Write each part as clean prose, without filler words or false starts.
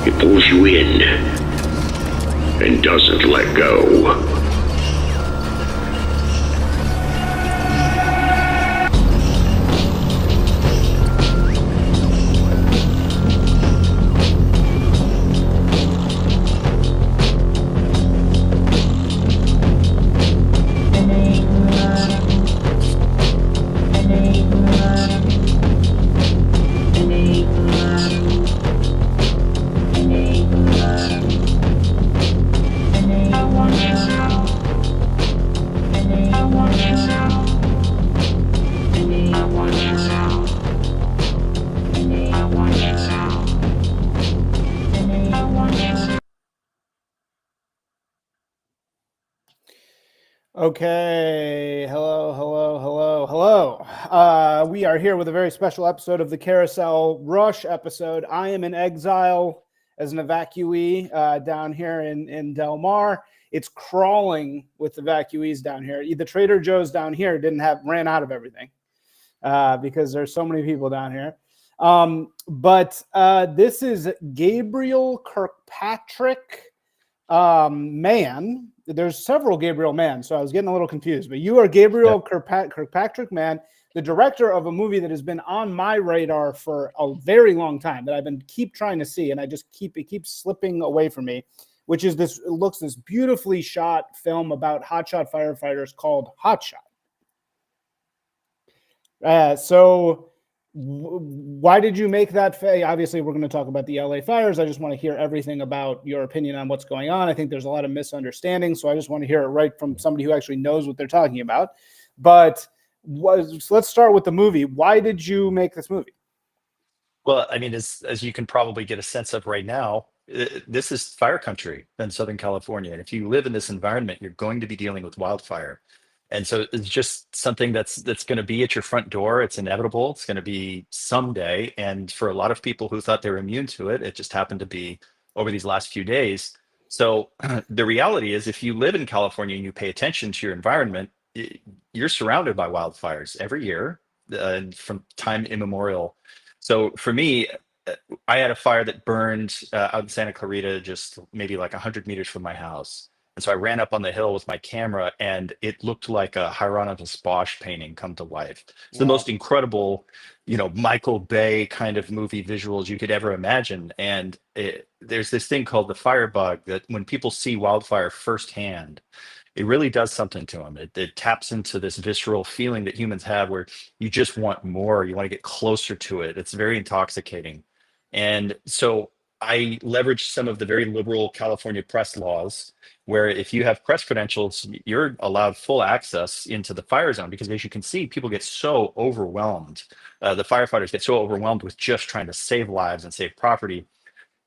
It pulls you in and doesn't let go. Okay, hello. We are here with a very special episode of the Carousel Rush episode. I am in exile as an evacuee down here in Del Mar. It's crawling with evacuees down here. The Trader Joe's down here ran out of everything because there's so many people down here. But this is Gabriel Kirkpatrick Mann. There's several Gabriel Mann, so I was getting a little confused. But you are Gabriel Kirkpatrick Mann, the director of a movie that has been on my radar for a very long time that I've been keep trying to see, and it keeps slipping away from me. Which is this beautifully shot film about hotshot firefighters called Hotshot. So why did you make that? Obviously, we're going to talk about the LA fires. I just want to hear everything about your opinion on what's going on. I think there's a lot of misunderstanding, so I just want to hear it right from somebody who actually knows what they're talking about. But let's start with the movie. Why did you make this movie? Well, I mean, as you can probably get a sense of right now, this is fire country in Southern California. And if you live in this environment, you're going to be dealing with wildfire. And so it's just something that's going to be at your front door. It's inevitable. It's going to be someday. And for a lot of people who thought they were immune to it, it just happened to be over these last few days. So the reality is, if you live in California and you pay attention to your environment, you're surrounded by wildfires every year from time immemorial. So for me, I had a fire that burned out in Santa Clarita, just maybe like 100 meters from my house. And so I ran up on the hill with my camera, and it looked like a Hieronymus Bosch painting come to life. It's the most incredible, Michael Bay kind of movie visuals you could ever imagine. And there's this thing called the fire bug that when people see wildfire firsthand, it really does something to them. It taps into this visceral feeling that humans have where you just want more, you want to get closer to it. It's very intoxicating. And so I leveraged some of the very liberal California press laws, where if you have press credentials, you're allowed full access into the fire zone, because as you can see, people get so overwhelmed. The firefighters get so overwhelmed with just trying to save lives and save property.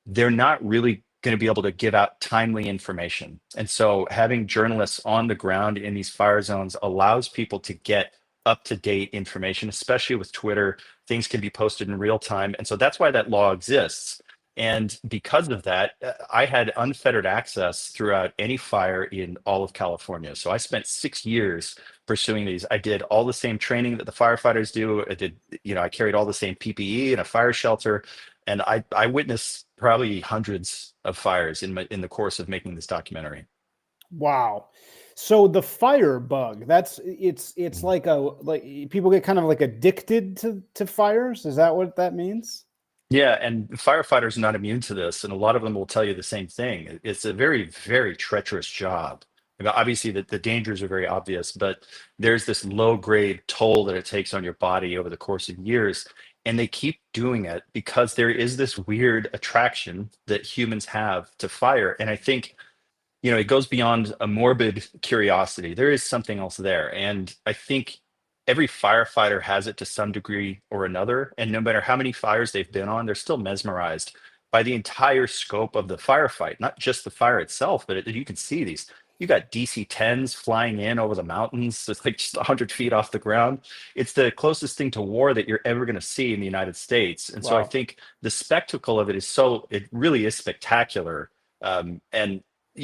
They're not really going to be able to give out timely information. And so having journalists on the ground in these fire zones allows people to get up-to-date information, especially with Twitter. Things can be posted in real time. And so that's why that law exists. And because of that, I had unfettered access throughout any fire in all of California. So I spent 6 years pursuing these. I did all the same training that the firefighters do. I carried all the same PPE in a fire shelter. And I witnessed probably hundreds of fires in the course of making this documentary. Wow. So the fire bug, it's like people get kind of like addicted to fires. Is that what that means? Yeah, and firefighters are not immune to this, and a lot of them will tell you the same thing. It's a very, very treacherous job. Obviously, the dangers are very obvious, but there's this low-grade toll that it takes on your body over the course of years, and they keep doing it because there is this weird attraction that humans have to fire. And I think, it goes beyond a morbid curiosity. There is something else there, and I think every firefighter has it to some degree or another. And no matter how many fires they've been on, they're still mesmerized by the entire scope of the firefight, not just the fire itself, but you can see these. You got DC-10s flying in over the mountains. It's like just 100 feet off the ground. It's the closest thing to war that you're ever going to see in the United States. And so I think the spectacle of it it really is spectacular. And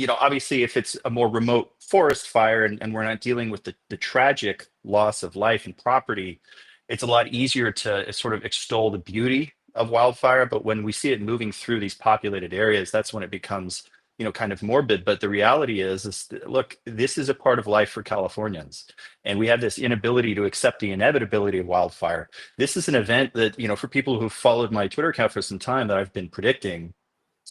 obviously, if it's a more remote forest fire and we're not dealing with the tragic loss of life and property, it's a lot easier to sort of extol the beauty of wildfire, but when we see it moving through these populated areas, that's when it becomes, kind of morbid. But the reality is look, this is a part of life for Californians, and we have this inability to accept the inevitability of wildfire. This is an event that, for people who followed my Twitter account for some time, that I've been predicting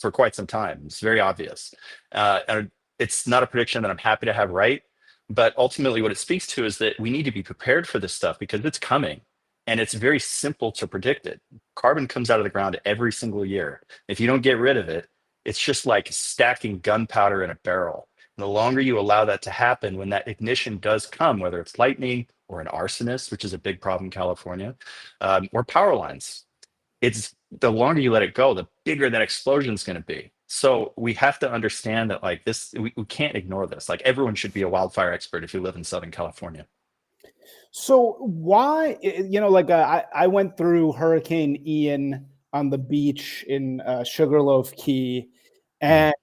for quite some time. It's very obvious. And it's not a prediction that I'm happy to have right, but ultimately what it speaks to is that we need to be prepared for this stuff because it's coming. And it's very simple to predict it. Carbon comes out of the ground every single year. If you don't get rid of it, it's just like stacking gunpowder in a barrel. And the longer you allow that to happen, when that ignition does come, whether it's lightning or an arsonist, which is a big problem in California, or power lines, it's the longer you let it go, the bigger that explosion is going to be. So we have to understand that, like, this, we can't ignore this. Like, everyone should be a wildfire expert if you live in Southern California. So why, I went through Hurricane Ian on the beach in Sugarloaf Key. And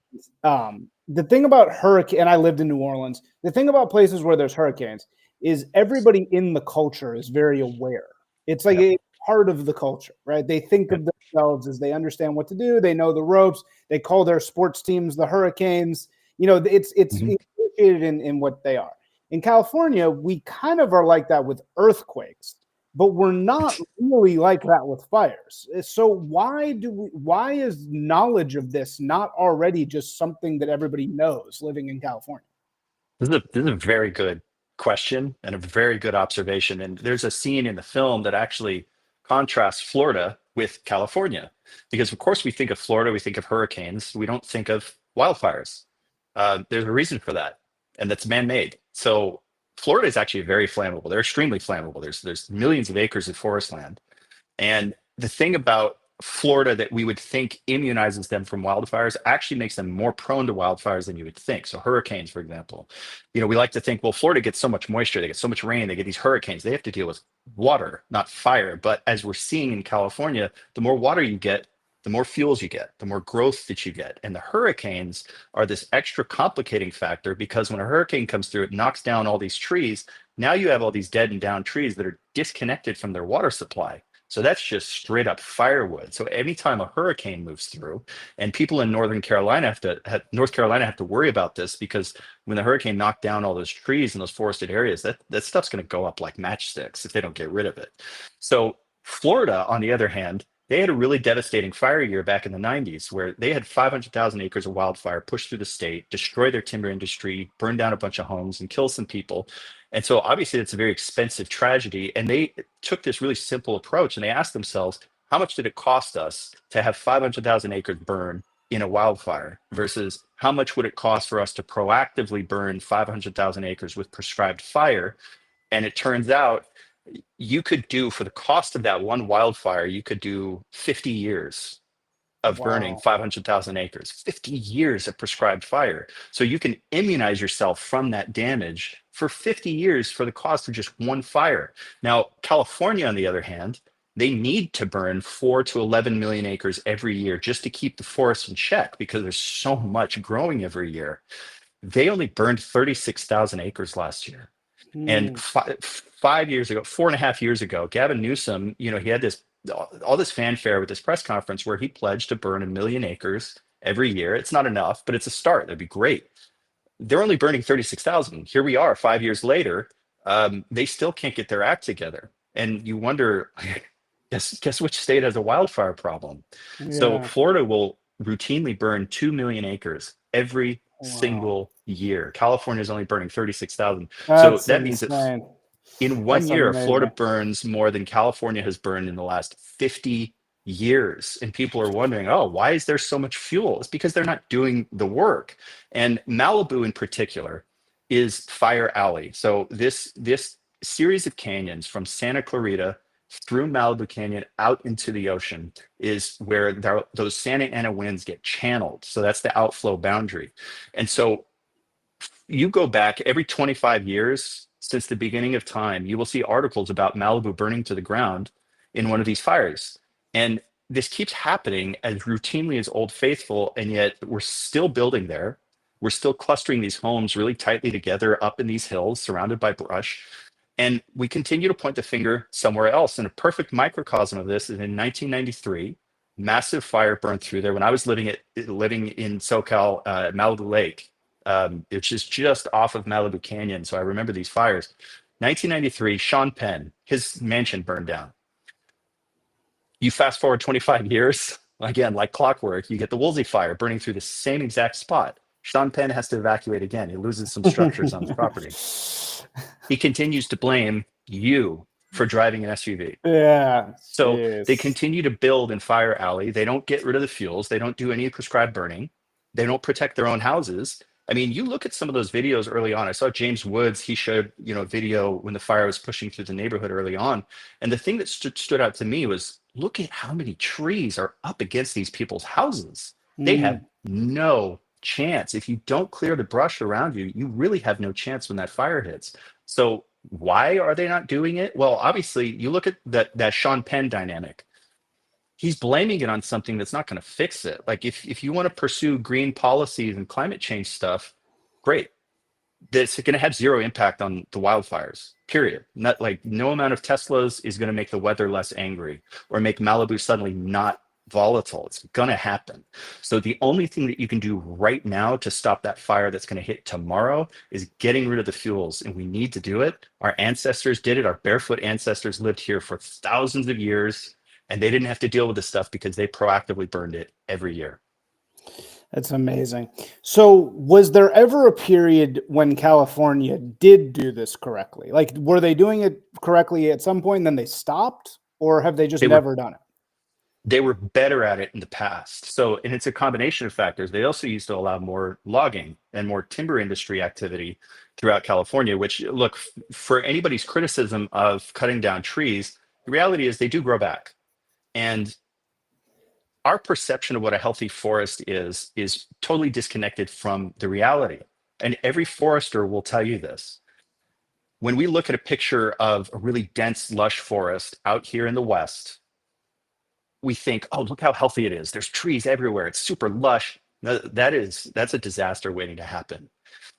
the thing about hurricane, and I lived in New Orleans, the thing about places where there's hurricanes is everybody in the culture is very aware. It's like a part of the culture, right? They think of themselves as they understand what to do. They know the ropes. They call their sports teams the Hurricanes. It's appreciated in what they are. In California, we kind of are like that with earthquakes, but we're not really like that with fires. So why is knowledge of this not already just something that everybody knows living in California? This is a very good question and a very good observation. And there's a scene in the film that actually contrasts Florida with California, because of course we think of Florida, we think of hurricanes, we don't think of wildfires. There's a reason for that, and that's man-made. So Florida is actually very flammable. They're extremely flammable. There's millions of acres of forest land. And the thing about Florida that we would think immunizes them from wildfires actually makes them more prone to wildfires than you would think. So hurricanes, for example, we like to think, well, Florida gets so much moisture, they get so much rain, they get these hurricanes, they have to deal with water, not fire. But as we're seeing in California, the more water you get, the more fuels you get, the more growth that you get. And the hurricanes are this extra complicating factor, because when a hurricane comes through, it knocks down all these trees. Now you have all these dead and down trees that are disconnected from their water supply. So that's just straight up firewood. So anytime a hurricane moves through, and people in North Carolina have to worry about this, because when the hurricane knocked down all those trees in those forested areas, that stuff's going to go up like matchsticks if they don't get rid of it. So Florida, on the other hand, they had a really devastating fire year back in the 90s, where they had 500,000 acres of wildfire push through the state, destroy their timber industry, burn down a bunch of homes, and kill some people. And so obviously it's a very expensive tragedy. And they took this really simple approach, and they asked themselves, how much did it cost us to have 500,000 acres burn in a wildfire versus how much would it cost for us to proactively burn 500,000 acres with prescribed fire? And it turns out you could do, for the cost of that one wildfire, you could do 50 years of burning 500,000 acres, 50 years of prescribed fire. So you can immunize yourself from that damage for 50 years for the cost of just one fire. Now, California, on the other hand, they need to burn 4 to 11 million acres every year just to keep the forests in check, because there's so much growing every year. They only burned 36,000 acres last year. And 4.5 years ago, Gavin Newsom, he had all this fanfare with this press conference where he pledged to burn 1 million acres every year. It's not enough, but it's a start. That'd be great. They're only burning 36,000. Here we are 5 years later. They still can't get their act together. And you wonder, guess which state has a wildfire problem? Yeah. So Florida will routinely burn 2 million acres every single year. California is only burning 36,000. So that means that in one year, Florida burns more than California has burned in the last 50 years. And people are wondering, oh, why is there so much fuel? It's because they're not doing the work. And Malibu in particular is Fire Alley. So this series of canyons from Santa Clarita through Malibu Canyon out into the ocean is where those Santa Ana winds get channeled. So that's the outflow boundary. And so you go back every 25 years since the beginning of time, you will see articles about Malibu burning to the ground in one of these fires. And this keeps happening as routinely as Old Faithful, and yet we're still building there. We're still clustering these homes really tightly together up in these hills surrounded by brush. And we continue to point the finger somewhere else. And a perfect microcosm of this is in 1993, massive fire burned through there when I was living in SoCal, Malibu Lake, which is just off of Malibu Canyon. So I remember these fires. 1993, Sean Penn, his mansion burned down. You fast forward 25 years, again, like clockwork, you get the Woolsey fire burning through the same exact spot. Sean Penn has to evacuate again. He loses some structures on his property. He continues to blame you for driving an SUV. Yeah. So Jeez. they continue to build in Fire Alley. They don't get rid of the fuels. They don't do any prescribed burning. They don't protect their own houses. I mean, you look at some of those videos early on. I saw James Woods. He showed, video when the fire was pushing through the neighborhood early on. And the thing that stood out to me was, look at how many trees are up against these people's houses. They have no chance. If you don't clear the brush around you, you really have no chance when that fire hits. So why are they not doing it? Well, obviously, you look at that Sean Penn dynamic. He's blaming it on something that's not going to fix it. Like if you want to pursue green policies and climate change stuff, great. That's going to have zero impact on the wildfires, period. Not like no amount of Teslas is going to make the weather less angry or make Malibu suddenly not volatile. It's going to happen. So the only thing that you can do right now to stop that fire that's going to hit tomorrow is getting rid of the fuels. And we need to do it. Our ancestors did it. Our barefoot ancestors lived here for thousands of years, and they didn't have to deal with this stuff because they proactively burned it every year. That's amazing. So was there ever a period when California did do this correctly? Like, were they doing it correctly at some point and then they stopped, or have they just never done it? They were better at it in the past. So, and it's a combination of factors. They also used to allow more logging and more timber industry activity throughout California, which, look, for anybody's criticism of cutting down trees, the reality is they do grow back. And our perception of what a healthy forest is totally disconnected from the reality. And every forester will tell you this. When we look at a picture of a really dense, lush forest out here in the West, we think, oh, look how healthy it is. There's trees everywhere. It's super lush. That's a disaster waiting to happen.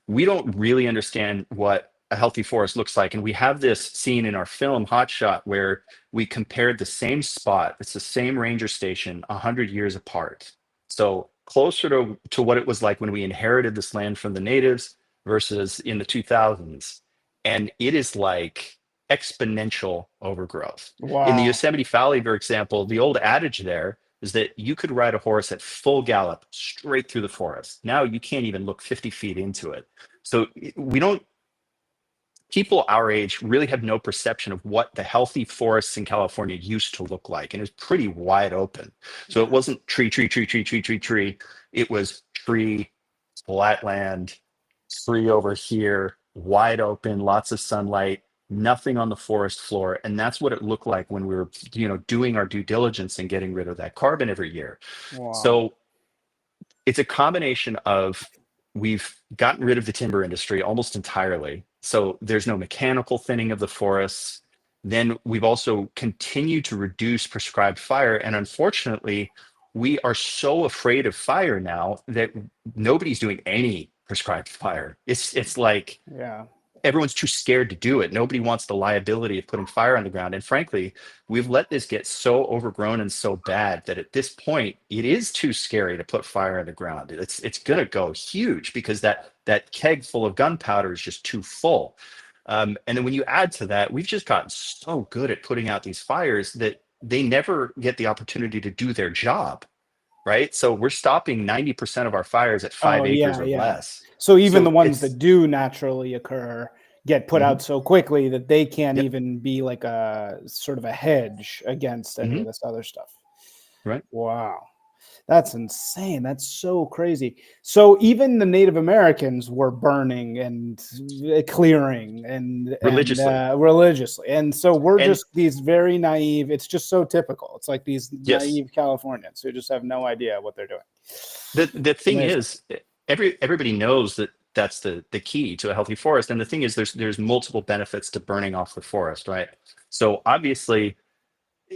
We don't really understand what a healthy forest looks like. And we have this scene in our film, Hotshot, where we compared the same spot. It's the same ranger station 100 years apart. So closer to what it was like when we inherited this land from the natives versus in the 2000s. And it is like exponential overgrowth. Wow. In the Yosemite Valley, for example, the old adage there is that you could ride a horse at full gallop straight through the forest. Now you can't even look 50 feet into it. So people our age really have no perception of what the healthy forests in California used to look like. And it was pretty wide open. So it wasn't tree. It was tree, flat land, tree over here, wide open, lots of sunlight, nothing on the forest floor. And that's what it looked like when we were, doing our due diligence and getting rid of that carbon every year. Wow. So it's a combination of, we've gotten rid of the timber industry almost entirely. So there's no mechanical thinning of the forests. Then we've also continued to reduce prescribed fire. And unfortunately, we are so afraid of fire now that nobody's doing any prescribed fire. It's like, yeah, everyone's too scared to do it. Nobody wants the liability of putting fire on the ground. And frankly, we've let this get so overgrown and so bad that at this point, it is too scary to put fire on the ground. It's going to go huge because that keg full of gunpowder is just too full. And then when you add to that, we've just gotten so good at putting out these fires that they never get the opportunity to do their job. Right. So we're stopping 90% of our fires at 5 acres or less. So even the ones that do naturally occur get put out so quickly that they can't even be like a sort of a hedge against any of this other stuff. Right. Wow. That's insane. That's so crazy. So even the Native Americans were burning and clearing and religiously. And so we're just these very naive. It's just so typical. It's like these naive Californians who just have no idea what they're doing. The thing is, everybody knows that that's the key to a healthy forest. And the thing is, there's multiple benefits to burning off the forest, right? So obviously,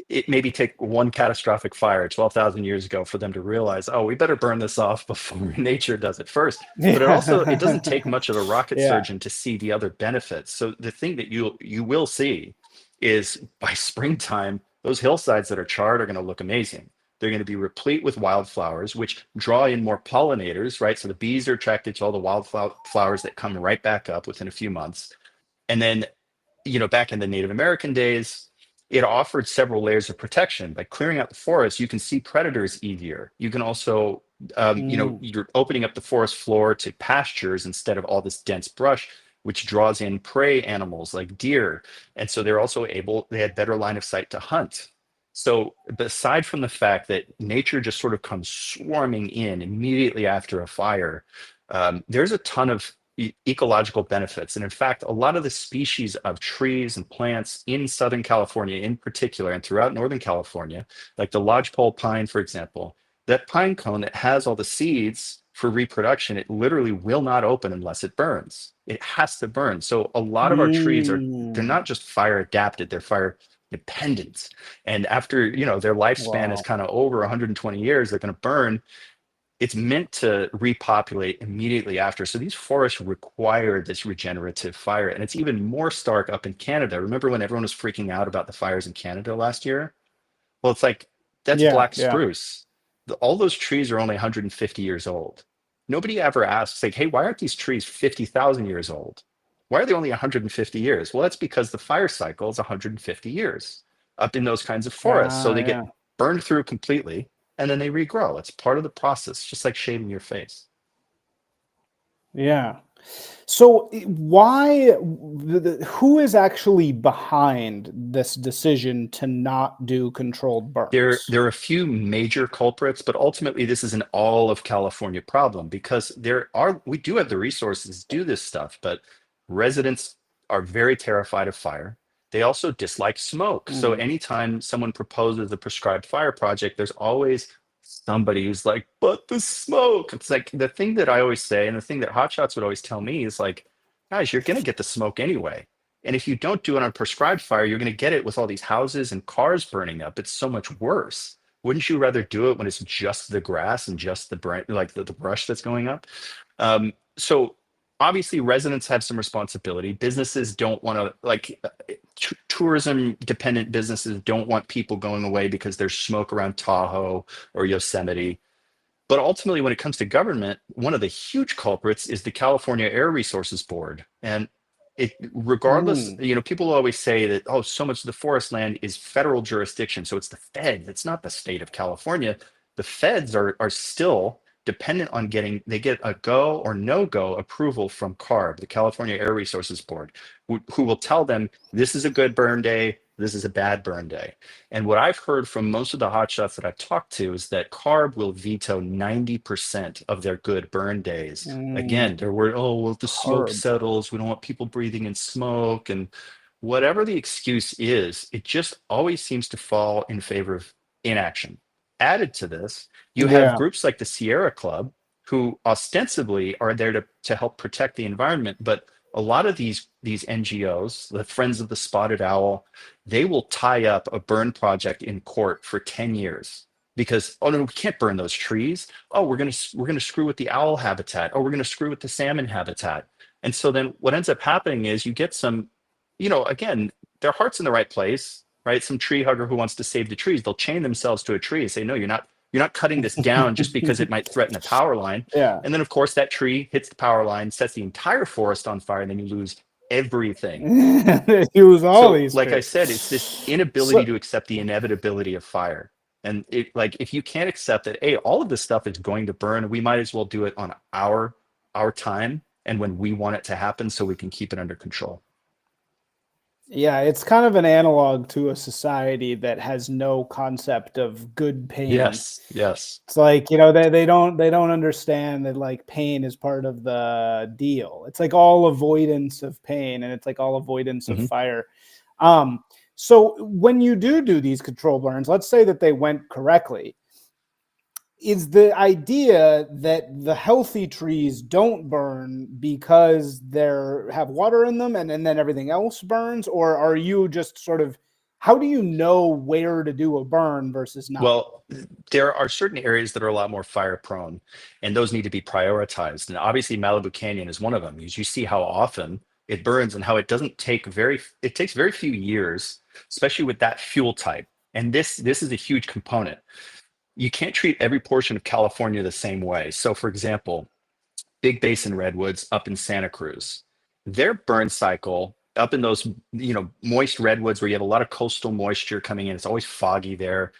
it maybe take one catastrophic fire 12,000 years ago for them to realize, oh, we better burn this off before nature does it first. But it doesn't take much of a rocket Yeah. surgeon to see the other benefits. So the thing that you will see is by springtime, those hillsides that are charred are going to look amazing. They're going to be replete with wildflowers, which draw in more pollinators, right? So the bees are attracted to all the wildflowers that come right back up within a few months. And then, back in the Native American days, it offered several layers of protection. By clearing out the forest, you can see predators easier. You can also, you're opening up the forest floor to pastures instead of all this dense brush, which draws in prey animals like deer. And so they had better line of sight to hunt. So aside from the fact that nature just sort of comes swarming in immediately after a fire, there's a ton of ecological benefits. And in fact, a lot of the species of trees and plants in Southern California in particular, and throughout Northern California, like the lodgepole pine, for example, that pine cone that has all the seeds for reproduction, it literally will not open unless it burns. It has to burn. So a lot of our trees they're not just fire adapted, they're fire dependent. And after, their lifespan is kind of over 120 years, they're going to burn. It's meant to repopulate immediately after. So these forests require this regenerative fire. And it's even more stark up in Canada. Remember when everyone was freaking out about the fires in Canada last year? Well, it's like, that's black spruce. All those trees are only 150 years old. Nobody ever asks, like, hey, why aren't these trees 50,000 years old? Why are they only 150 years? Well, that's because the fire cycle is 150 years up in those kinds of forests. So they get burned through completely, and then they regrow. It's part of the process, just like shaving your face. Yeah. So who is actually behind this decision to not do controlled burns? There are a few major culprits, but ultimately this is an all of California problem because we do have the resources to do this stuff, but residents are very terrified of fire. They also dislike smoke. So anytime someone proposes a prescribed fire project, there's always somebody who's like, but the smoke. It's like the thing that I always say, and the thing that Hotshots would always tell me is like, guys, you're going to get the smoke anyway. And if you don't do it on prescribed fire, you're going to get it with all these houses and cars burning up. It's so much worse. Wouldn't you rather do it when it's just the grass and just the brush that's going up? So obviously residents have some responsibility. Businesses don't want to tourism dependent businesses don't want people going away because there's smoke around Tahoe or Yosemite. But ultimately, when it comes to government, one of the huge culprits is the California Air Resources Board. And regardless, people always say that, oh, so much of the forest land is federal jurisdiction. So it's the feds. It's not the state of California. The feds are still dependent on they get a go or no go approval from CARB, the California Air Resources Board, who will tell them this is a good burn day, this is a bad burn day. And what I've heard from most of the hotshots that I've talked to is that CARB will veto 90% of their good burn days. Again, they're worried, oh, well, if the smoke settles, we don't want people breathing in smoke. And whatever the excuse is, it just always seems to fall in favor of inaction. Added to this, you have groups like the Sierra Club, who ostensibly are there to help protect the environment, but a lot of these NGOs, the Friends of the Spotted Owl, they will tie up a burn project in court for 10 years because, oh no, we can't burn those trees. Oh, we're gonna screw with the owl habitat. Oh, we're gonna screw with the salmon habitat. And so then what ends up happening is you get some, again, their heart's in the right place, right? Some tree hugger who wants to save the trees, they'll chain themselves to a tree and say, no, you're not cutting this down just because it might threaten a power line. Yeah. And then, of course, that tree hits the power line, sets the entire forest on fire, and then you lose everything. You lose all these. Like I said, it's this inability to accept the inevitability of fire. And if you can't accept that, hey, all of this stuff is going to burn, we might as well do it on our time and when we want it to happen so we can keep it under control. Yeah, it's kind of an analog to a society that has no concept of good pain. Yes. It's like, they don't understand that like pain is part of the deal. It's like all avoidance of pain, and it's like all avoidance of fire. So when you do these control burns, let's say that they went correctly, is the idea that the healthy trees don't burn because they have water in them and then everything else burns? Or are you just sort of how do you know where to do a burn versus not? Well, there are certain areas that are a lot more fire prone, and those need to be prioritized. And obviously, Malibu Canyon is one of them. As you see how often it burns and how it doesn't take it takes very few years, especially with that fuel type. And this is a huge component. You can't treat every portion of California the same way. So, for example, Big Basin redwoods up in Santa Cruz, their burn cycle up in those moist redwoods where you have a lot of coastal moisture coming in, it's always foggy there,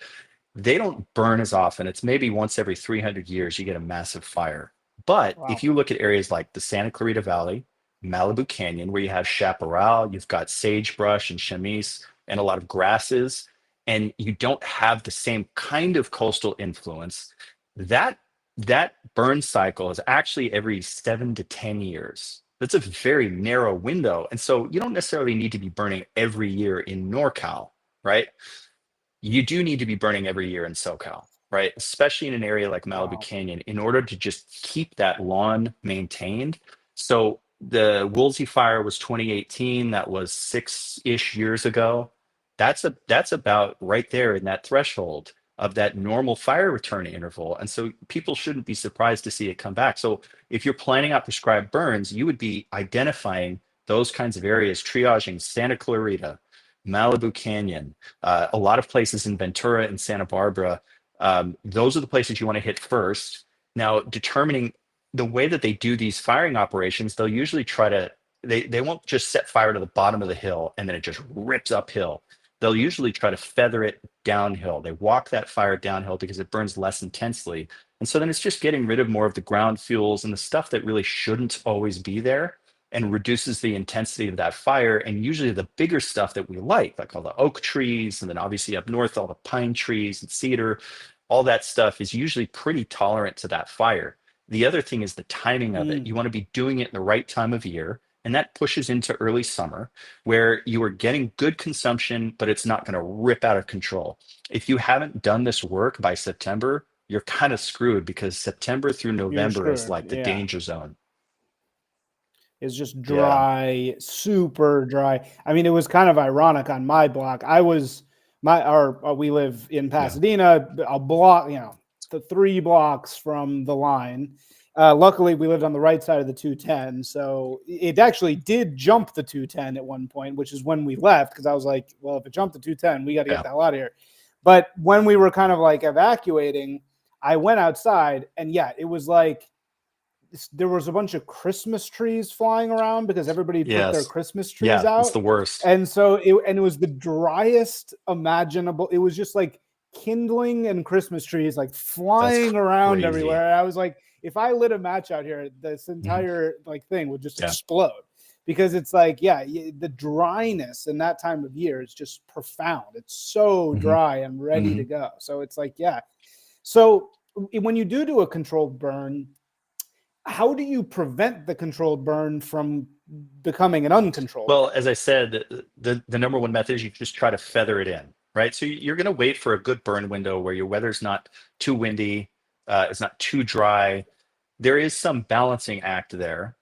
they don't burn as often. It's maybe once every 300 years you get a massive fire. But if Wow. you look at areas like the Santa Clarita Valley, Malibu Canyon, where you have chaparral, you've got sagebrush and chamise and a lot of grasses, and you don't have the same kind of coastal influence, that that burn cycle is actually every 7 to 10 years. That's a very narrow window. And so you don't necessarily need to be burning every year in NorCal, right? You do need to be burning every year in SoCal, right? Especially in an area like Malibu Wow. Canyon, in order to just keep that lawn maintained. So the Woolsey fire was 2018. That was 6-ish years ago. That's about right there in that threshold of that normal fire return interval. And so people shouldn't be surprised to see it come back. So if you're planning out prescribed burns, you would be identifying those kinds of areas, triaging Santa Clarita, Malibu Canyon, a lot of places in Ventura and Santa Barbara. Those are the places you want to hit first. Now, determining the way that they do these firing operations, they'll usually try to, they won't just set fire to the bottom of the hill and then it just rips uphill. They'll usually try to feather it downhill. They walk that fire downhill because it burns less intensely. And so then it's just getting rid of more of the ground fuels and the stuff that really shouldn't always be there, and reduces the intensity of that fire. And usually the bigger stuff that we like all the oak trees, and then obviously up north, all the pine trees and cedar, all that stuff is usually pretty tolerant to that fire. The other thing is the timing of it. Mm, You want to be doing it in the right time of year. And that pushes into early summer where you are getting good consumption, but it's not going to rip out of control. If you haven't done this work by September, you're kind of screwed, because September through you're November is screwed. like the Yeah. danger zone. It's just Yeah. dry, super dry. I mean, it was kind of ironic on my block. We live in Yeah. Pasadena, a block, the 3 blocks from the line. Luckily, we lived on the right side of the 210, so it actually did jump the 210 at one point, which is when we left, because I was like, well, if it jumped the 210, we got to get Yeah. the hell out of here. But when we were kind of like evacuating, I went outside, and yeah, it was like there was a bunch of Christmas trees flying around because everybody put their Yes. Christmas trees Yeah, it's out. the worst. And so it was the driest imaginable. It was just like kindling and Christmas trees like That's flying around crazy. everywhere. I was like, if I lit a match out here, this Mhm. entire like thing would just Yeah. explode, because it's like, yeah, the dryness in that time of year is just profound. It's so Mhm. dry and ready to Mhm. go. So it's like, yeah. So when you do a controlled burn, how do you prevent the controlled burn from becoming an uncontrolled Well, burn? as I said, the number one method is you just try to feather it in, right? So you're going to wait for a good burn window where your weather's not too windy, it's not too dry. There is some balancing act there,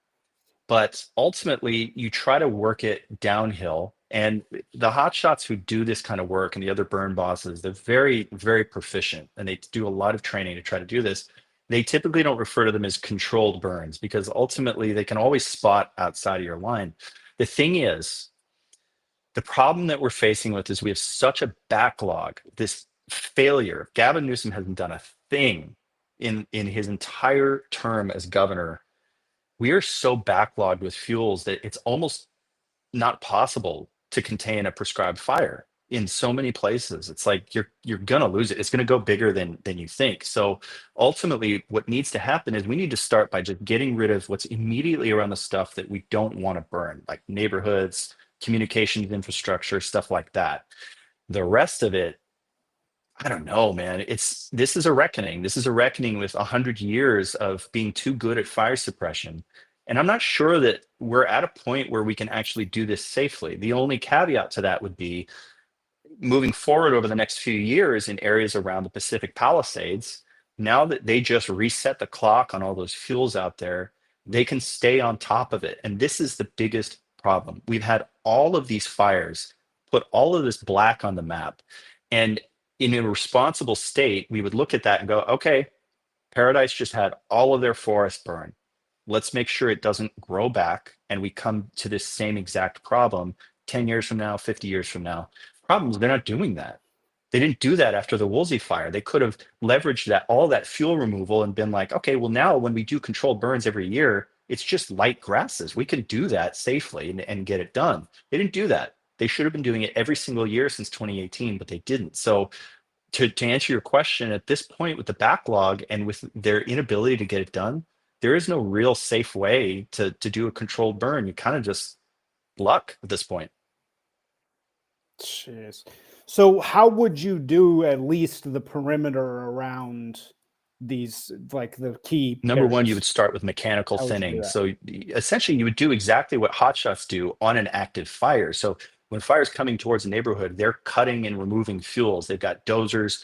but ultimately you try to work it downhill. And the hotshots who do this kind of work, and the other burn bosses, they're very, very proficient, and they do a lot of training to try to do this. They typically don't refer to them as controlled burns, because ultimately they can always spot outside of your line. The thing is, the problem that we're facing with is we have such a backlog, this failure. Gavin Newsom hasn't done a thing in his entire term as governor. We are so backlogged with fuels that it's almost not possible to contain a prescribed fire in so many places. It's like you're gonna lose it. It's gonna go bigger than you think. So ultimately, what needs to happen is we need to start by just getting rid of what's immediately around the stuff that we don't want to burn, like neighborhoods, communications infrastructure, stuff like that. The rest of it, I don't know, man. This is a reckoning. This is a reckoning with 100 years of being too good at fire suppression. And I'm not sure that we're at a point where we can actually do this safely. The only caveat to that would be moving forward over the next few years in areas around the Pacific Palisades. Now that they just reset the clock on all those fuels out there, they can stay on top of it. And this is the biggest problem. We've had all of these fires put all of this black on the map. And in a responsible state, we would look at that and go, okay, Paradise just had all of their forest burn. Let's make sure it doesn't grow back and we come to this same exact problem 10 years from now, 50 years from now. Problem is they're not doing that. They didn't do that after the Woolsey fire. They could have leveraged that all that fuel removal and been like, okay, well now when we do controlled burns every year, it's just light grasses. We can do that safely and get it done. They didn't do that. They should have been doing it every single year since 2018, but they didn't. So to answer your question, at this point with the backlog and with their inability to get it done, there is no real safe way to do a controlled burn. You kind of just luck at this point. Jeez. So how would you do at least the perimeter around these, like the key Number one, areas? you would start with mechanical How would you do thinning. that? So essentially you would do exactly what hotshots do on an active fire. So when fire's coming towards a neighborhood, they're cutting and removing fuels. They've got dozers,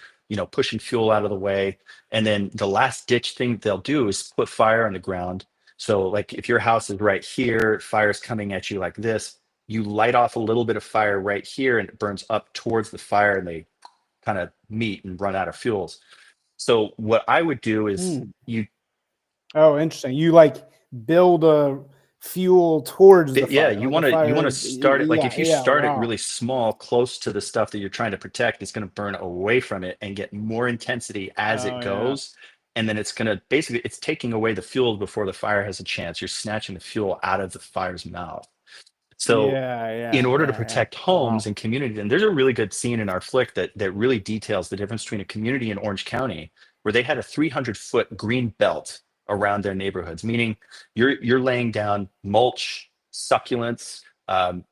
pushing fuel out of the way. And then the last ditch thing they'll do is put fire on the ground. So like if your house is right here, fire's coming at you like this, you light off a little bit of fire right here and it burns up towards the fire and they kind of meet and run out of fuels. So what I would do is Oh, interesting. You like build a fuel towards the yeah, fire. you like want to start it like if you start it wow. really small, close to the stuff that you're trying to protect, it's going to burn away from it and get more intensity as it goes. And then it's going to basically, it's taking away the fuel before the fire has a chance. You're snatching the fuel out of the fire's mouth. So in order to protect homes and communities, and there's a really good scene in our flick that really details the difference between a community in Orange County where they had a 300-foot green belt around their neighborhoods, meaning you're laying down mulch, succulents,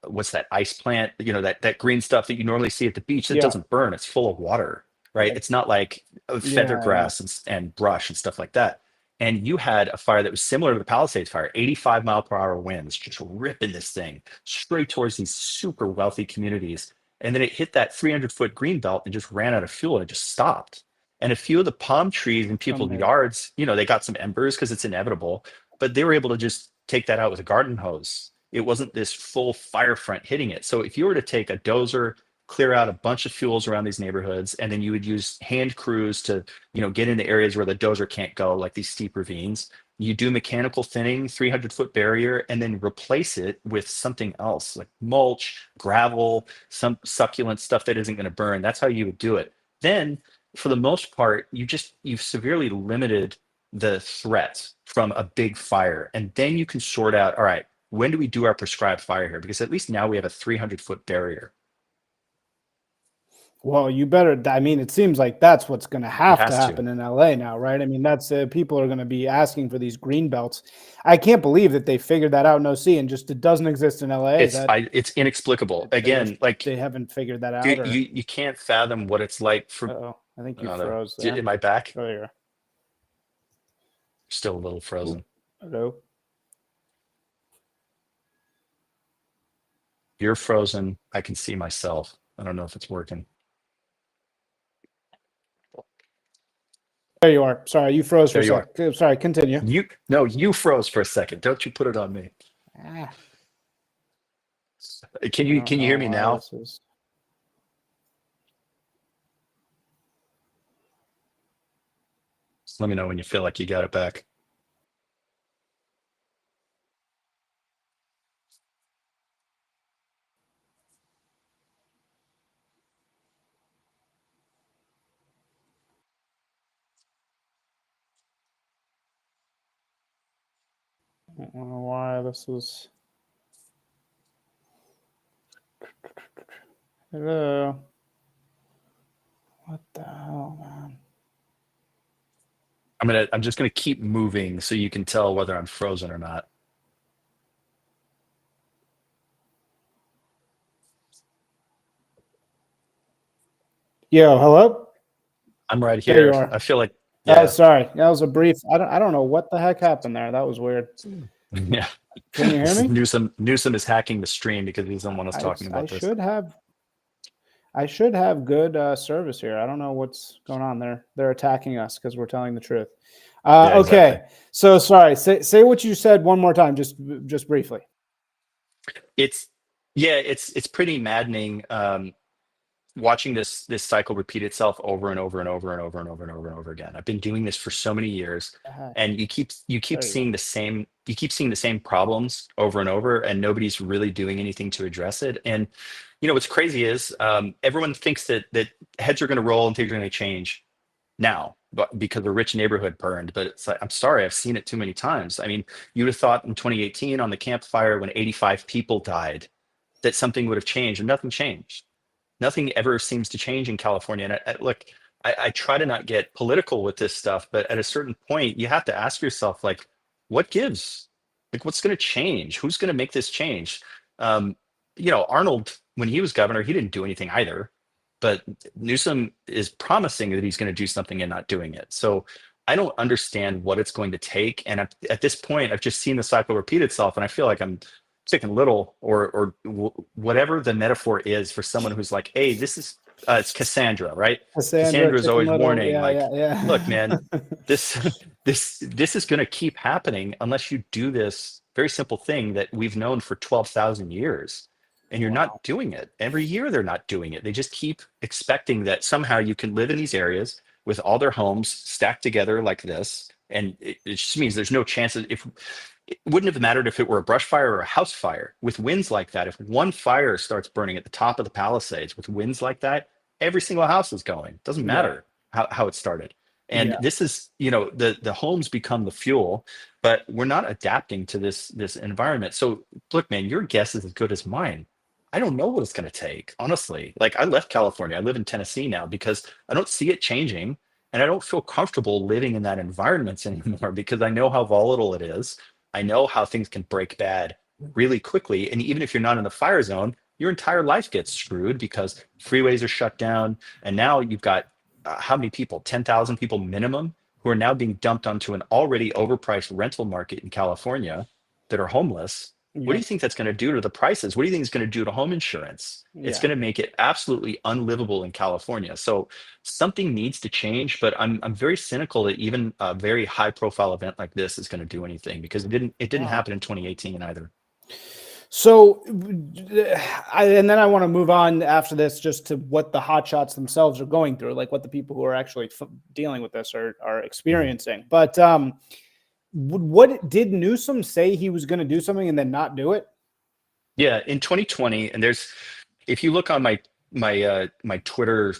what's that ice plant, that green stuff that you normally see at the beach that doesn't burn, it's full of water, right? It's not like feather grass and brush and stuff like that. And you had a fire that was similar to the Palisades fire, 85-mile-per-hour winds, just ripping this thing straight towards these super wealthy communities. And then it hit that 300-foot green belt and just ran out of fuel and it just stopped. And a few of the palm trees in people's yards, they got some embers because it's inevitable, but they were able to just take that out with a garden hose. It wasn't this full fire front hitting it. So if you were to take a dozer, clear out a bunch of fuels around these neighborhoods, and then you would use hand crews to, get into areas where the dozer can't go, like these steep ravines. You do mechanical thinning, 300-foot barrier, and then replace it with something else, like mulch, gravel, some succulent stuff that isn't going to burn. That's how you would do it. Then, for the most part, you've severely limited the threat from a big fire. And then you can sort out, all right, when do we do our prescribed fire here? Because at least now we have a 300-foot barrier. Well, you better. I mean, it seems like that's what's going to have to happen in LA now, right? I mean, that's people are going to be asking for these green belts. I can't believe that they figured that out in OC and just it doesn't exist in LA. It's inexplicable. Again, like they haven't figured that out. You can't fathom what it's like for. Uh-oh. I think you froze. There. Am I back? Oh, yeah. Still a little frozen. Hello. You're frozen. I can see myself. I don't know if it's working. There you are. Sorry, you froze for a second. Sorry, continue. You froze for a second. Don't you put it on me. Can you hear me now? Just let me know when you feel like you got it back. I don't know why this is. Hello. What the hell, man? I'm just gonna keep moving so you can tell whether I'm frozen or not. Yo, hello? I'm right here. There you are. I feel like sorry. That was a brief. I don't know what the heck happened there. That was weird. Yeah. Can you hear me? Newsom is hacking the stream because he's the one that's talking about this. I should have good service here. I don't know what's going on there. They're attacking us because we're telling the truth. Okay. Exactly. So sorry. Say what you said one more time, just briefly. Yeah, it's pretty maddening. Watching this cycle repeat itself over and over and over and over and over and over and over again. I've been doing this for so many years, Heck, and you keep there you go. seeing the same problems over and over, and nobody's really doing anything to address it. And what's crazy is everyone thinks that heads are going to roll and things are going to change now, but because a rich neighborhood burned. But it's like, I'm sorry, I've seen it too many times. I mean, you'd have thought in 2018 on the Camp Fire when 85 people died that something would have changed, and nothing changed. Nothing ever seems to change in California. And look, I try to not get political with this stuff, but at a certain point, you have to ask yourself, like, what gives? Like, what's going to change? Who's going to make this change? Um, Arnold, when he was governor, he didn't do anything either. But Newsom is promising that he's going to do something and not doing it. So I don't understand what it's going to take. And at this point, I've just seen the cycle repeat itself, and I feel like I'm chicken little or whatever the metaphor is for someone who's like, hey, this is it's Cassandra, right? Cassandra, Cassandra is Chicken always Little. warning, Yeah, like, yeah, yeah. look, man, this this is going to keep happening unless you do this very simple thing that we've known for 12,000 years, and you're Wow. not doing it. Every year they're not doing it. They just keep expecting that somehow you can live in these areas with all their homes stacked together like this, and it just means there's no chance that if it wouldn't have mattered if it were a brush fire or a house fire. With winds like that, if one fire starts burning at the top of the Palisades with winds like that, every single house is going. Doesn't Yeah, matter how it started. And yeah. this is, the homes become the fuel, but we're not adapting to this environment. So look, man, your guess is as good as mine. I don't know what it's going to take, honestly. Like, I left California. I live in Tennessee now because I don't see it changing, and I don't feel comfortable living in that environment anymore because I know how volatile it is. I know how things can break bad really quickly. And even if you're not in the fire zone, your entire life gets screwed because freeways are shut down. And now you've got how many people? 10,000 people minimum who are now being dumped onto an already overpriced rental market in California that are homeless. What do you Yep. think that's going to do to the prices? What do you think it's going to do to home insurance? It's Yeah. going to make it absolutely unlivable in California. So something needs to change, but I'm very cynical that even a very high profile event like this is going to do anything because it didn't Wow. happen in 2018 either. So, and then I want to move on after this just to what the hotshots themselves are going through, like what the people who are actually dealing with this are Mhm. experiencing. But what did Newsom say he was going to do something and then not do it? Yeah, in 2020, and if you look on my Twitter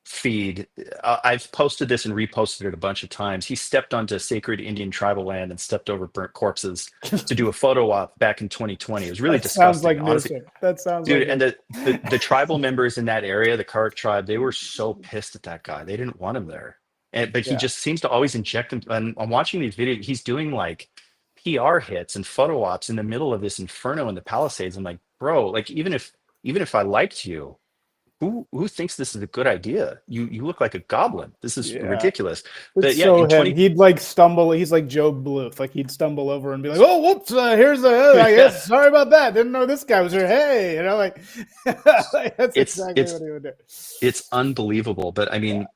feed, I've posted this and reposted it a bunch of times. He stepped onto sacred Indian tribal land and stepped over burnt corpses to do a photo op back in 2020. It was really That sounds like disgusting, honestly. Newsom. That sounds like Dude, and Newsom. the tribal members in that area, the Kark tribe, they were so pissed at that guy. They didn't want him there. But he Yeah. just seems to always inject him. And I'm watching these videos, he's doing like PR hits and photo ops in the middle of this inferno in the Palisades. I'm like, bro, like even if I liked you, who thinks this is a good idea? You look like a goblin. This is Yeah. ridiculous. But It's yeah, so in him. 20 He'd like stumble. He's like Job Bluth. Like he'd stumble over and be like, "Oh, whoops! Here's the. I yeah, guess sorry about that. Didn't know this guy was here. Hey, like, like that's it's exactly what it's he would do." it's unbelievable. But I Yeah. mean,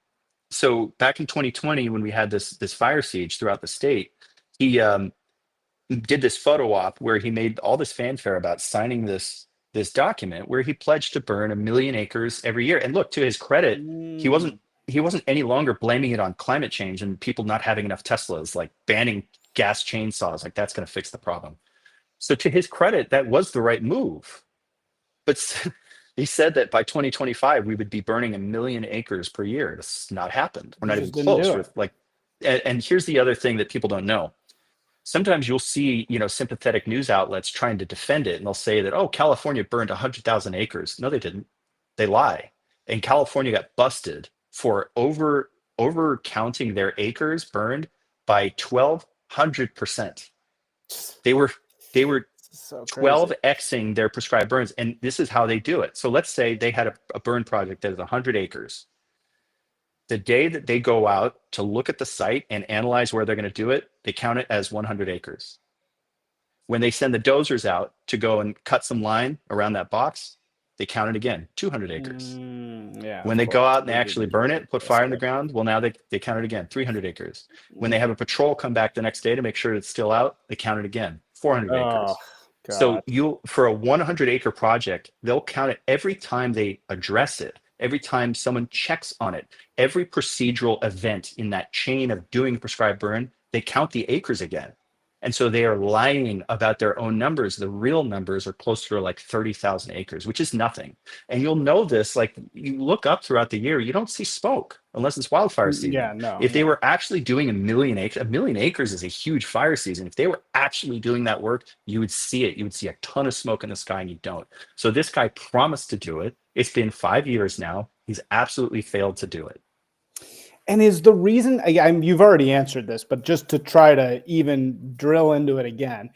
so back in 2020 when we had this fire siege throughout the state, he did this photo op where he made all this fanfare about signing this document where he pledged to burn 1 million acres every year. And look, to his credit, he wasn't Mm, he wasn't any longer blaming it on climate change and people not having enough Teslas, like banning gas chainsaws, like that's going to fix the problem. So to his credit, that was the right move. But he said that by 2025 we would be burning 1 million acres per year. It's not happened. We're he not even just didn't close. do We're it. like, and here's the other thing that people don't know. Sometimes you'll see, sympathetic news outlets trying to defend it, and they'll say that, oh, California burned 100,000 acres. No, they didn't. They lie. And California got busted for over counting their acres burned by 1,200%. They were So crazy. 12xing their prescribed burns, and this is how they do it. So let's say they had a burn project that is 100 acres. The day that they go out to look at the site and analyze where they're going to do it, they count it as 100 acres. When they send the dozers out to go and cut some line around that box, they count it again, 200 acres. Yeah, When of they go course. out and they They do actually these burn it, put ridiculous. fire in the Yeah. ground, well, now they count it again, 300 acres. When they Mm. have a patrol come back the next day to make sure it's still out, they count it again, 400 Oh, acres. So God. for a 100-acre project, they'll count it every time they address it, every time someone checks on it, every procedural event in that chain of doing a prescribed burn, they count the acres again. And so they are lying about their own numbers. The real numbers are closer to like 30,000 acres, which is nothing. And you'll know this, like you look up throughout the year, you don't see smoke unless it's wildfire Yeah, season. no. If they were actually doing a million acres is a huge fire season. If they were actually doing that work, you would see it. You would see a ton of smoke in the sky and you don't. So this guy promised to do it. It's been 5 years now. He's absolutely failed to do it. And is the reason, you've already answered this, but just to try to even drill into it again,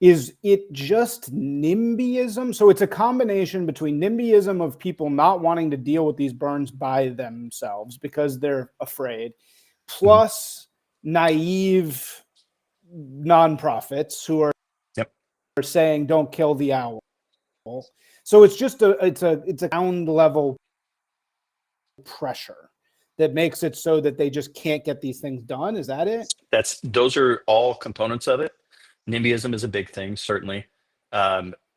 is it just NIMBYism? So it's a combination between NIMBYism of people not wanting to deal with these burns by themselves because they're afraid, plus naive nonprofits who are saying don't kill the owl. So it's just it's a ground level pressure that makes it so that they just can't get these things done. Is that it? Those are all components of it. NIMBYism is a big thing, certainly.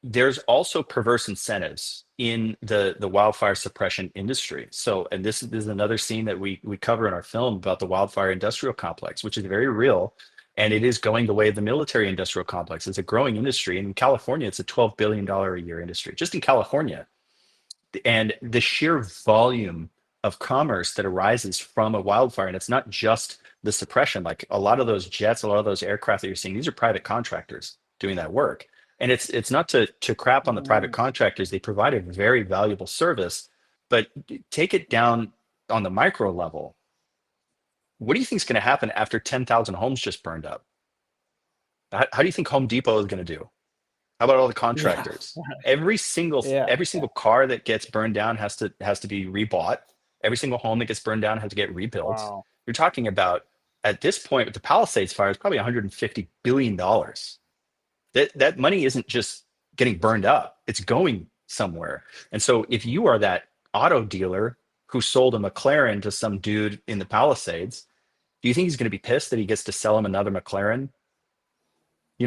There's also perverse incentives in the wildfire suppression industry. So, and this is another scene that we cover in our film about the wildfire industrial complex, which is very real. And it is going the way of the military industrial complex. It's a growing industry. In California, it's a $12 billion a year industry, just in California. And the sheer volume of commerce that arises from a wildfire, and it's not just the suppression, like a lot of those jets, a lot of those aircraft that you're seeing, these are private contractors doing that work. And it's not to crap on the private contractors. They provide a very valuable service, but take it down on the micro level. What do you think is going to happen after 10,000 homes just burned up? How do you think Home Depot is going to do? How about all the contractors? Yeah. Every single car that gets burned down has to be rebought. Every single home that gets burned down has to get rebuilt. Wow. You're talking about, at this point with the Palisades fire, it's probably $150 billion. That money isn't just getting burned up, it's going somewhere. And so if you are that auto dealer who sold a McLaren to some dude in the Palisades, do you think he's going to be pissed that he gets to sell him another McLaren?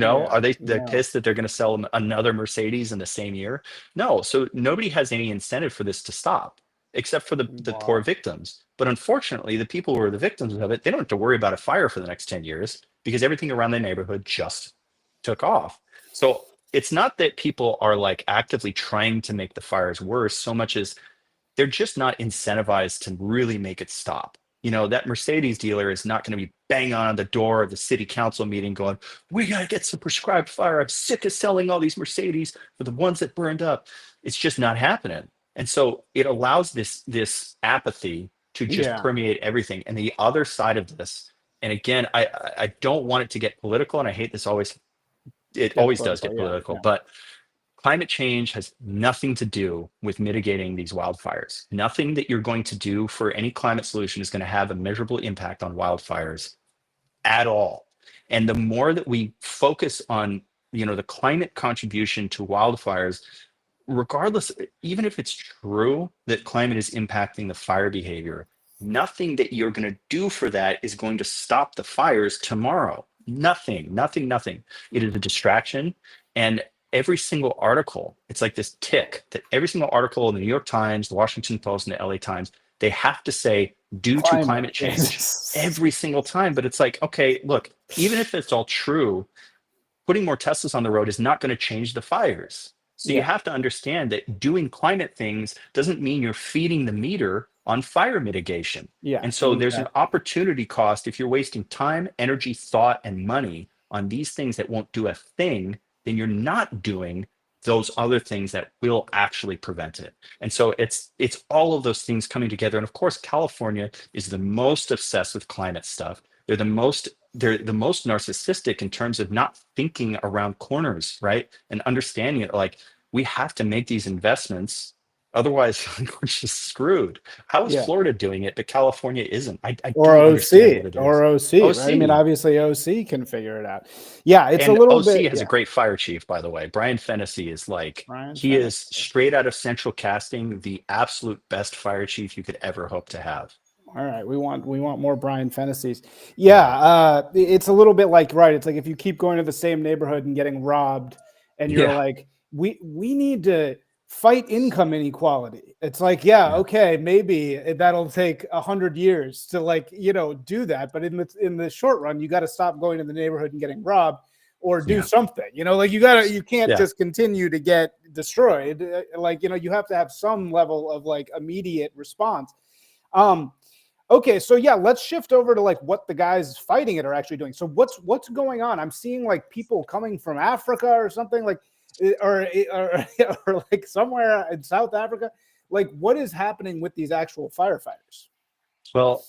Are they pissed that they're going to sell them another Mercedes in the same year? No. So nobody has any incentive for this to stop, except for the poor victims. But unfortunately, the people who are the victims of it, they don't have to worry about a fire for the next 10 years because everything around the neighborhood just took off. So it's not that people are like actively trying to make the fires worse so much as they're just not incentivized to really make it stop. That Mercedes dealer is not going to be banging on the door of the city council meeting going, we got to get some prescribed fire. I'm sick of selling all these Mercedes for the ones that burned up. It's just not happening. And so it allows this apathy to just permeate everything. And the other side of this, and again, I don't want it to get political, and I hate this always. It always does get political, but climate change has nothing to do with mitigating these wildfires. Nothing that you're going to do for any climate solution is going to have a measurable impact on wildfires at all. And the more that we focus on, the climate contribution to wildfires, regardless, even if it's true that climate is impacting the fire behavior, nothing that you're going to do for that is going to stop the fires tomorrow. Nothing. It is a distraction. And every single article, it's like this tick that every single article in the New York Times, the Washington Post, and the LA Times, they have to say due to climate change every single time. But it's like, okay, look, even if it's all true, putting more Teslas on the road is not going to change the fires. So you have to understand that doing climate things doesn't mean you're feeding the meter on fire mitigation. And so there's an opportunity cost if you're wasting time, energy, thought, and money on these things that won't do a thing, then you're not doing those other things that will actually prevent it. And so it's all of those things coming together. And of course, California is the most obsessed with climate stuff. They're the most narcissistic in terms of not thinking around corners, right? And understanding it, like we have to make these investments. Otherwise, we're just screwed. How is Florida doing it, but California isn't? I or don't OC, understand what it is. or OC, right? I mean, obviously OC can figure it out. Yeah, it's and a little OC bit. OC has a great fire chief, by the way. Brian Fennessy is is straight out of Central Casting, the absolute best fire chief you could ever hope to have. All right, we want more Brian Fennessy's. Yeah, it's a little bit like, right, it's like if you keep going to the same neighborhood and getting robbed and you're Yeah. like, we need to fight income inequality. It's like, yeah, okay, maybe that'll take 100 years to like, do that. But in the short run, you got to stop going to the neighborhood and getting robbed or do something, like you can't just continue to get destroyed. Like, you have to have some level of like immediate response. Okay, so yeah, let's shift over to like what the guys fighting it are actually doing. So what's going on? I'm seeing like people coming from Africa or something like, or like somewhere in South Africa. Like, what is happening with these actual firefighters? Well,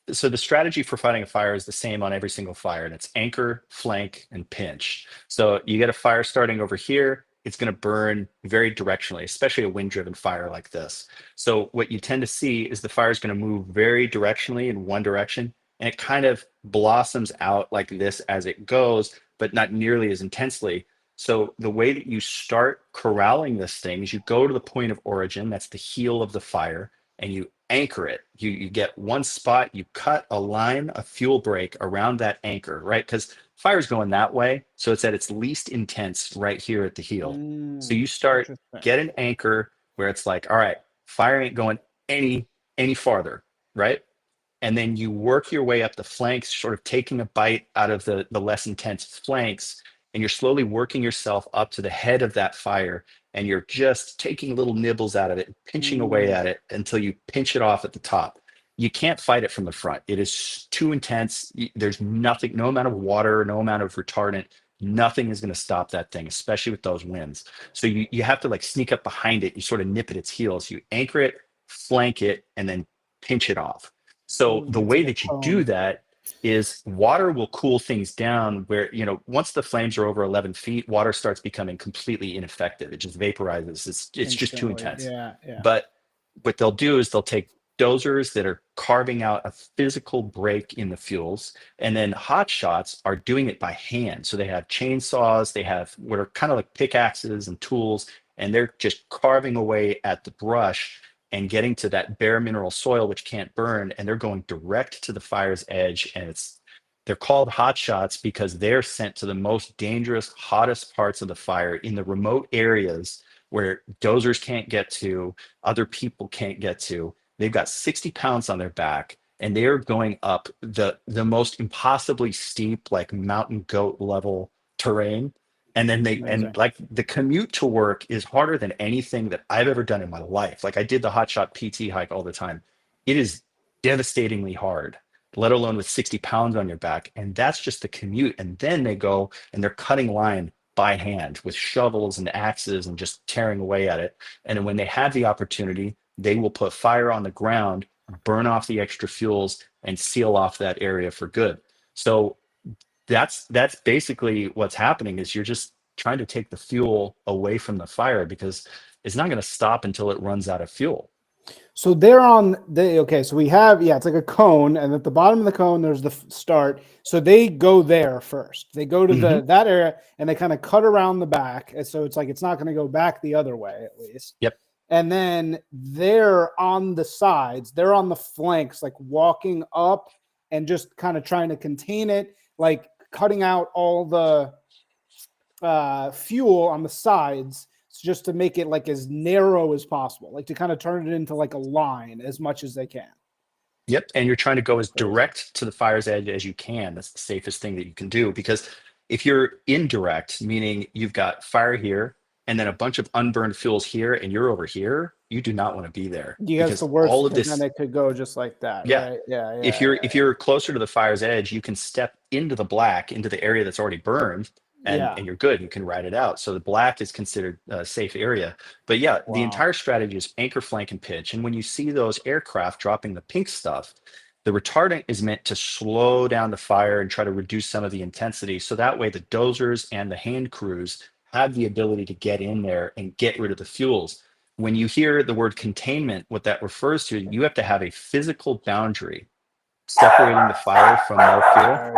so the strategy for fighting a fire is the same on every single fire, and it's anchor, flank, and pinch. So you get a fire starting over here, it's going to burn very directionally, especially a wind-driven fire like this. So what you tend to see is the fire is going to move very directionally in one direction, and it kind of blossoms out like this as it goes, but not nearly as intensely. So the way that you start corralling this thing is you go to the point of origin, that's the heel of the fire, and you anchor it. You get one spot, you cut a line, a fuel break around that anchor, right? Because fire's going that way. So it's at its least intense right here at the heel. So you start, Interesting. get an anchor where it's like, all right, fire ain't going any farther, right? And then you work your way up the flanks, sort of taking a bite out of the less intense flanks, and you're slowly working yourself up to the head of that fire, and you're just taking little nibbles out of it, pinching away at it until you pinch it off at the top. You can't fight it from the front. It is too intense. There's nothing, no amount of water, no amount of retardant, nothing is going to stop that thing, especially with those winds. So you have to like sneak up behind it. You sort of nip at its heels. You anchor it, flank it, and then pinch it off. So the It's way like a that you do cone. that is water will cool things down where, once the flames are over 11 feet, water starts becoming completely ineffective. It just vaporizes. It's just too Instantly. intense. Yeah. But what they'll do is they'll take dozers that are carving out a physical break in the fuels, and then hotshots are doing it by hand. So they have chainsaws, they have what are kind of like pickaxes and tools, and they're just carving away at the brush and getting to that bare mineral soil which can't burn, and they're going direct to the fire's edge. And they're called hot shots because they're sent to the most dangerous, hottest parts of the fire in the remote areas where dozers can't get to, other people can't get to. They've got 60 pounds on their back, and they are going up the most impossibly steep, like mountain goat level terrain. And then Amazing. like the commute to work is harder than anything that I've ever done in my life. Like I did the hotshot PT hike all the time. It is devastatingly hard, let alone with 60 pounds on your back. And that's just the commute. And then they go and they're cutting line by hand with shovels and axes and just tearing away at it. And when they have the opportunity, they will put fire on the ground, burn off the extra fuels, and seal off that area for good. So that's basically what's happening is you're just trying to take the fuel away from the fire because it's not going to stop until it runs out of fuel. So they're okay. So we have, it's like a cone, and at the bottom of the cone, there's the start. So they go there first. They go to that area, and they kind of cut around the back. And so it's like, it's not going to go back the other way at least. Yep. And then they're on the sides, they're on the flanks, like walking up and just kind of trying to contain it, like cutting out all the fuel on the sides just to make it like as narrow as possible, like to kind of turn it into like a line as much as they can. Yep. And you're trying to go as direct to the fire's edge as you can. That's the safest thing that you can do, because if you're indirect, meaning you've got fire here and then a bunch of unburned fuels here and you're over here, you do not want to be there. That's the worst, all of this, then it could go just like that. yeah. Right? Yeah. If you're closer to the fire's edge, you can step into the black, into the area that's already burned, and you're good. You can ride it out. So the black is considered a safe area. But the entire strategy is anchor, flank, and pitch. And when you see those aircraft dropping the pink stuff, the retardant is meant to slow down the fire and try to reduce some of the intensity. So that way the dozers and the hand crews have the ability to get in there and get rid of the fuels. When you hear the word containment, what that refers to, you have to have a physical boundary separating the fire from more fuel.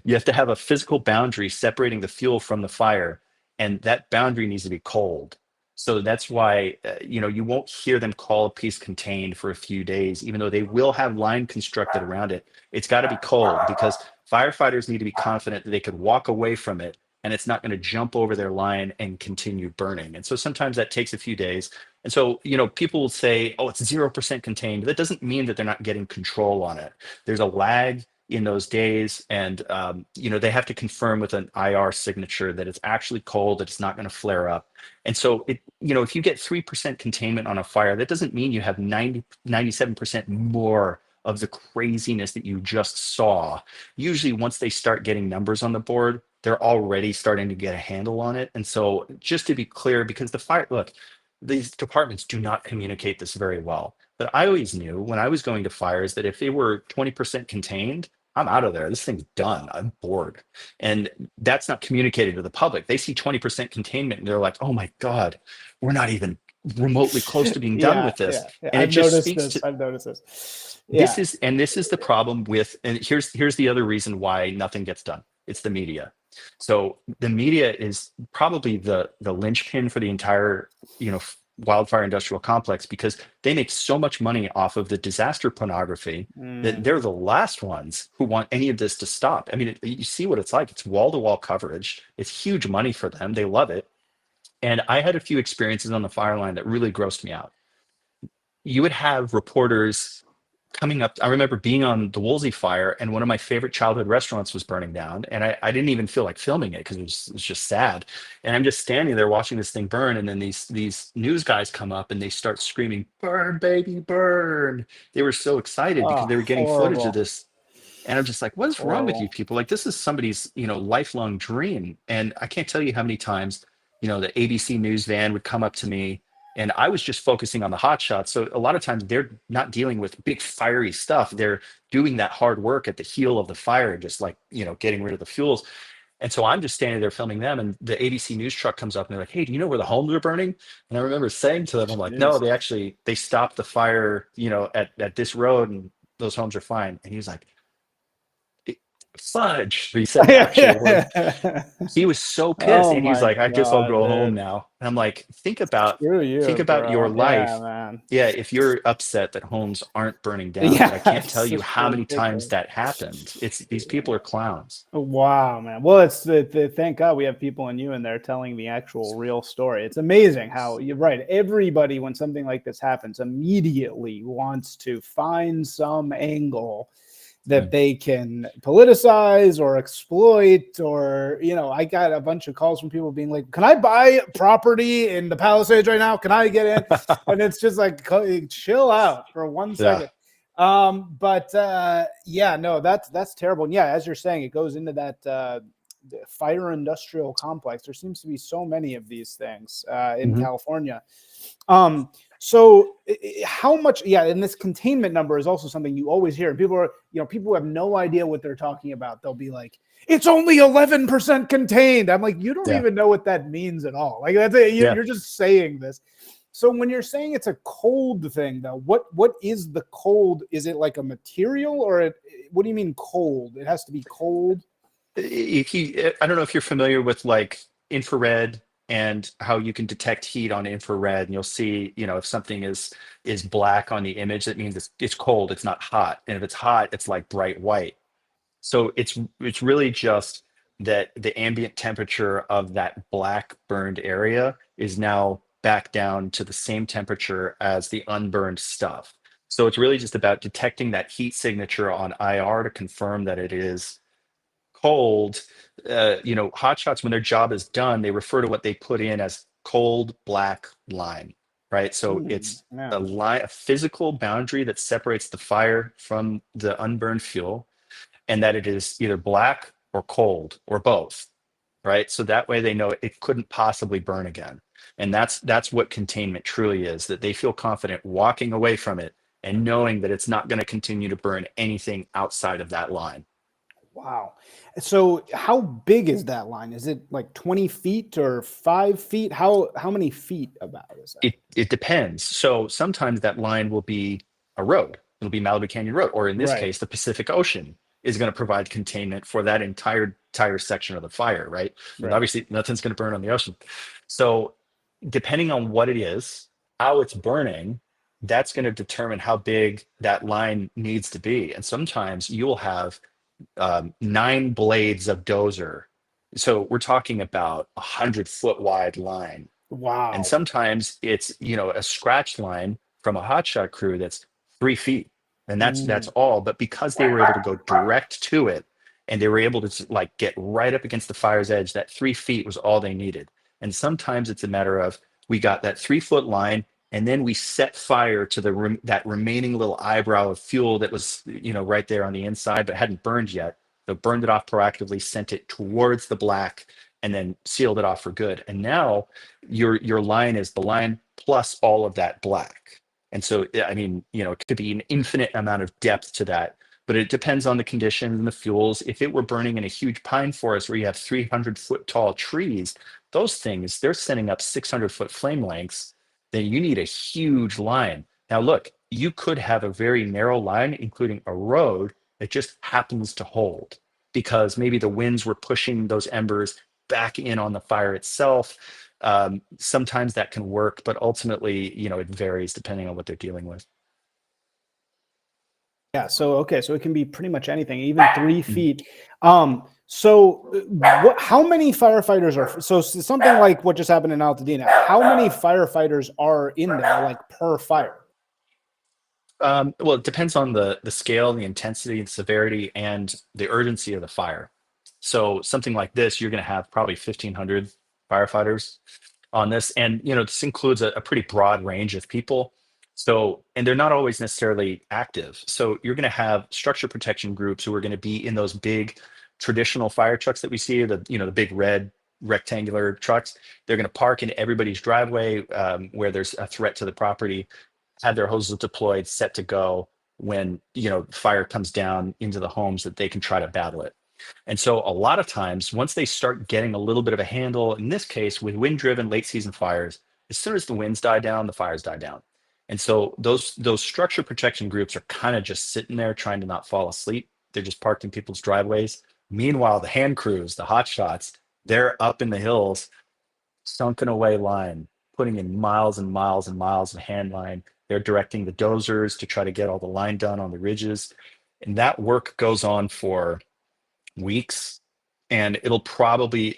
You have to have a physical boundary separating the fuel from the fire, and that boundary needs to be cold. So that's why you won't hear them call a piece contained for a few days, even though they will have line constructed around it. It's got to be cold, because Firefighters need to be confident that they could walk away from it and it's not going to jump over their line and continue burning. And so sometimes that takes a few days. And so, people will say, oh, it's 0% contained. That doesn't mean that they're not getting control on it. There's a lag in those days. And, they have to confirm with an IR signature that it's actually cold, that it's not going to flare up. And so, if you get 3% containment on a fire, that doesn't mean you have 97% more of the craziness that you just saw. Usually once they start getting numbers on the board, they're already starting to get a handle on it. And so just to be clear, because look, these departments do not communicate this very well. But I always knew when I was going to fires that if they were 20% contained, I'm out of there. This thing's done. I'm bored. And that's not communicated to the public. They see 20% containment and they're like, oh my God, we're not even remotely close to being done with this. Yeah. And I've noticed this. Yeah. This is the problem with, and here's the other reason why nothing gets done. It's the media. So the media is probably the linchpin for the entire, wildfire industrial complex, because they make so much money off of the disaster pornography that they're the last ones who want any of this to stop. I mean, you see what it's like. It's wall-to-wall coverage. It's huge money for them. They love it. And I had a few experiences on the fire line that really grossed me out. You would have reporters coming up. I remember being on the Woolsey fire and one of my favorite childhood restaurants was burning down. And I didn't even feel like filming it because it was just sad. And I'm just standing there watching this thing burn. And then these news guys come up and they start screaming, "Burn, baby, burn." They were so excited because they were getting footage of this. And I'm just like, what is wrong with you people? Like, this is somebody's, lifelong dream. And I can't tell you how many times, the ABC News van would come up to me. And I was just focusing on the Hotshot. So a lot of times they're not dealing with big fiery stuff. They're doing that hard work at the heel of the fire, just like, getting rid of the fuels. And so I'm just standing there filming them. And the ABC News truck comes up and they're like, "Hey, do you know where the homes are burning?" And I remember saying to them, I'm like, "No, they stopped the fire, at this road and those homes are fine." And he was like, "Fudge." He said the actual word. He was so pissed, and he's like, "I guess I'll go home now." And I'm like, think about your life. Yeah, man. Yeah, if you're upset that homes aren't burning down, I can't tell you how many times that happened. These people are clowns. Wow, man. Well, it's thank God we have people in you in there telling the actual real story. It's amazing how you're right. Everybody, when something like this happens, immediately wants to find some angle that they can politicize or exploit, or, I got a bunch of calls from people being like, "Can I buy property in the Palisades right now? Can I get in?" And it's just like, chill out for 1 second. No, that's terrible. And yeah, as you're saying, it goes into that fire industrial complex. There seems to be so many of these things in California. So how much, and this containment number is also something you always hear. People people have no idea what they're talking about. They'll be like, "It's only 11% contained." I'm like, you don't even know what that means at all. Like, that's it. You're just saying this. So when you're saying it's a cold thing, though, what is the cold? Is it like a material, or what do you mean cold? It has to be cold. I don't know if you're familiar with like infrared and how you can detect heat on infrared, and you'll see, if something is black on the image, that means it's cold, it's not hot. And if it's hot, it's like bright white. So it's really just that the ambient temperature of that black burned area is now back down to the same temperature as the unburned stuff. So it's really just about detecting that heat signature on IR to confirm that it is cold. Hotshots, when their job is done, they refer to what they put in as cold black line, right? So it's a physical boundary that separates the fire from the unburned fuel, and that it is either black or cold or both, right? So that way they know it couldn't possibly burn again. And that's what containment truly is, that they feel confident walking away from it and knowing that it's not going to continue to burn anything outside of that line. Wow. So how big is that line? Is it like 20 feet or 5 feet? How many feet about is that? It depends. So sometimes that line will be a road. It'll be Malibu Canyon Road, or in this case, the Pacific Ocean is going to provide containment for that entire section of the fire, right? And obviously nothing's going to burn on the ocean. So depending on what it is, how it's burning, that's going to determine how big that line needs to be. And sometimes you'll have 9 blades of dozer. So we're talking about 100-foot wide line. And Wow. sometimes it's, a scratch line from a hotshot crew that's 3 feet. And that's all. But because they were able to go direct to it and they were able to like get right up against the fire's edge, that 3 feet was all they needed. And sometimes it's a matter of we got that 3-foot line and then we set fire to that remaining little eyebrow of fuel that was, right there on the inside, but hadn't burned yet. So burned it off proactively, sent it towards the black, and then sealed it off for good. And now your line is the line plus all of that black. And so, I mean, it could be an infinite amount of depth to that, but it depends on the conditions and the fuels. If it were burning in a huge pine forest where you have 300-foot tall trees, those things, they're sending up 600-foot flame lengths, then you need a huge line. Now, look, you could have a very narrow line, including a road that just happens to hold because maybe the winds were pushing those embers back in on the fire itself. Sometimes that can work, but ultimately, it varies depending on what they're dealing with. Yeah. So, okay. So it can be pretty much anything, even 3 feet. How many firefighters so something like what just happened in Altadena, how many firefighters are in there, like per fire? Well, it depends on the scale, the intensity, and severity, and the urgency of the fire. So something like this, you're going to have probably 1,500 firefighters on this, and this includes a pretty broad range of people. So, and they're not always necessarily active. So you're going to have structure protection groups who are going to be in those big traditional fire trucks that we see, the big red rectangular trucks. They're going to park in everybody's driveway where there's a threat to the property, have their hoses deployed, set to go when fire comes down into the homes that they can try to battle it. And so a lot of times, once they start getting a little bit of a handle, in this case, with wind-driven late season fires, as soon as the winds die down, the fires die down. And so those structure protection groups are kind of just sitting there trying to not fall asleep. They're just parked in people's driveways. Meanwhile, the hand crews, the hotshots, they're up in the hills, sunken away line, putting in miles and miles and miles of hand line. They're directing the dozers to try to get all the line done on the ridges. And that work goes on for weeks, and we'll probably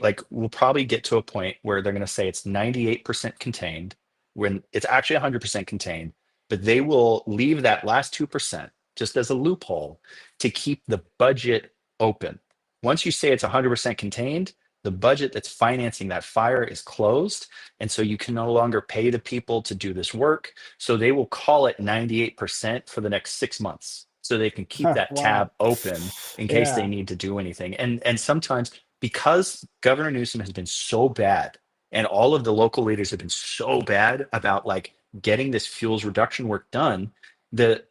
get to a point where they're going to say it's 98% contained when it's actually 100% contained, but they will leave that last 2% just as a loophole to keep the budget open. Once you say it's 100% contained, the budget that's financing that fire is closed, and so you can no longer pay the people to do this work. So they will call it 98% for the next 6 months, so they can keep that Wow. tab open in case they need to do anything. And sometimes, because Governor Newsom has been so bad, and all of the local leaders have been so bad about like getting this fuels reduction work done, the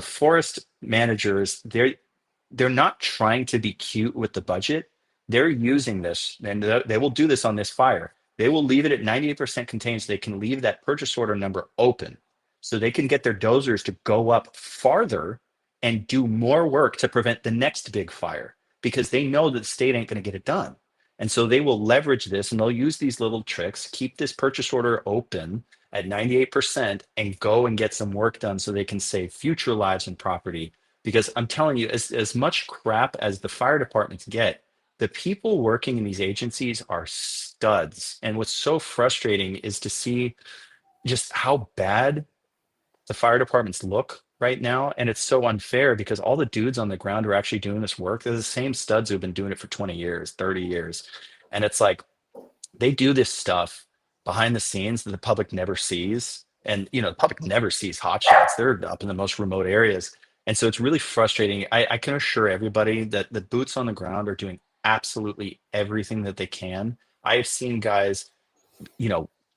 forest managers, they're not trying to be cute with the budget. They're using this, and they will do this on this fire. They will leave it at 98% contained so they can leave that purchase order number open, so they can get their dozers to go up farther and do more work to prevent the next big fire, because they know that the state ain't going to get it done. And so they will leverage this, and they'll use these little tricks, keep this purchase order open at 98% and go and get some work done so they can save future lives and property. Because I'm telling you, as much crap as the fire departments get, the people working in these agencies are studs. And what's so frustrating is to see just how bad the fire departments look right now. And it's so unfair because all the dudes on the ground who are actually doing this work, they're the same studs who've been doing it for 20 years, 30 years. And it's like, they do this stuff behind the scenes that the public never sees. And, the public never sees hotshots. They're up in the most remote areas. And so it's really frustrating. I can assure everybody that the boots on the ground are doing absolutely everything that they can. I have seen guys,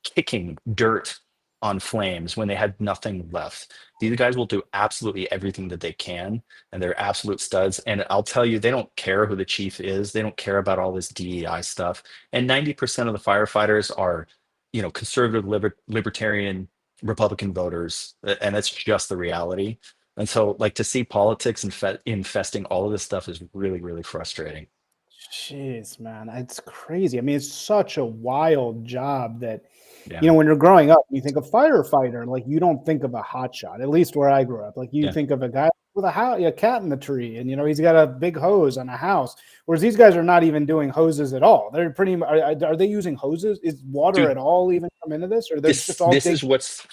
kicking dirt on flames when they had nothing left. These guys will do absolutely everything that they can, and they're absolute studs. And I'll tell you, they don't care who the chief is. They don't care about all this DEI stuff. And 90% of the firefighters are, conservative, libertarian, Republican voters, and that's just the reality. And so, like, to see politics infesting all of this stuff is really, really frustrating. Jeez, man, it's crazy. I mean, it's such a wild job that, Yeah. when you're growing up, you think of firefighter, like you don't think of a hotshot, at least where I grew up. Like you Yeah. think of a guy with a cat in the tree, and he's got a big hose on a house. Whereas these guys are not even doing hoses at all. They're pretty. Are they using hoses? Is water Dude, at all even come into this, or they're just all? this is what's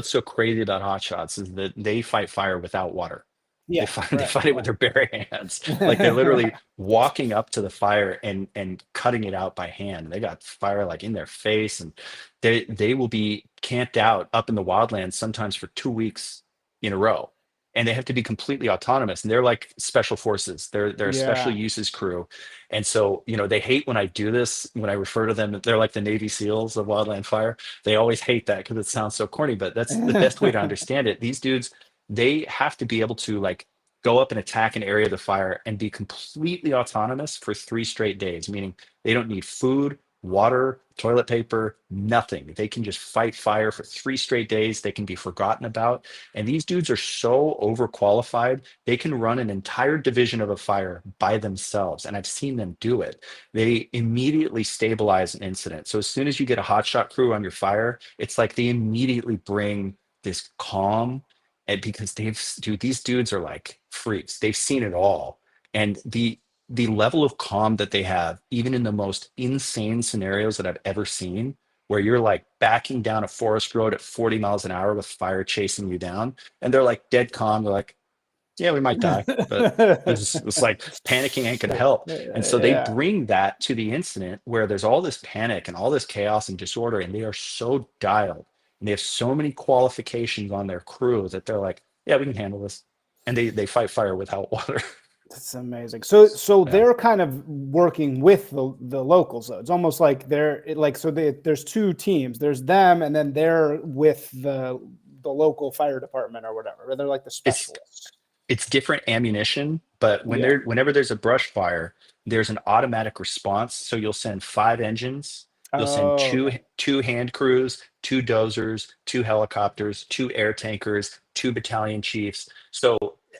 so crazy about hotshots is that they fight fire without water. They Yeah, fight they right. fight it with their bare hands. Like they're literally walking up to the fire and cutting it out by hand. They got fire like in their face, and they will be camped out up in the wildlands sometimes for 2 weeks in a row. And they have to be completely autonomous. And they're like special forces. They're a special Yeah. uses crew. And so, they hate when I do this, when I refer to them, they're like the Navy SEALs of wildland fire. They always hate that because it sounds so corny, but that's the best way to understand it. These dudes, they have to be able to like go up and attack an area of the fire and be completely autonomous for 3 straight days, meaning they don't need food, water, toilet paper, nothing. They can just fight fire for 3 straight days. They can be forgotten about. And these dudes are so overqualified, they can run an entire division of a fire by themselves. And I've seen them do it. They immediately stabilize an incident. So as soon as you get a hotshot crew on your fire, it's like they immediately bring this calm. And because these dudes are like freaks. They've seen it all. And the level of calm that they have, even in the most insane scenarios that I've ever seen, where you're like backing down a forest road at 40 miles an hour with fire chasing you down, and they're like dead calm. They're like, yeah, we might die, but it's like panicking ain't gonna help. And so they Yeah. bring that to the incident where there's all this panic and all this chaos and disorder, and they are so dialed and they have so many qualifications on their crew that they're like, yeah, we can handle this. And they fight fire without water. That's amazing. So Yeah. they're kind of working with the locals, though. It's almost like there's two teams. There's them, and then they're with the local fire department or whatever. Or they're like the It's specialists. it's different ammunition, but Yeah. whenever there's a brush fire, there's an automatic response. So you'll send 5 engines, you'll send Oh, okay. two hand crews, 2 dozers, 2 helicopters, 2 air tankers, 2 battalion chiefs. So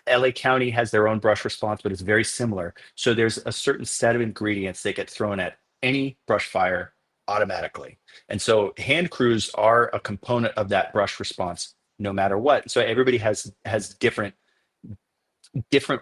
LA County has their own brush response, but it's very similar. So there's a certain set of ingredients that get thrown at any brush fire automatically. And so hand crews are a component of that brush response no matter what. So everybody has different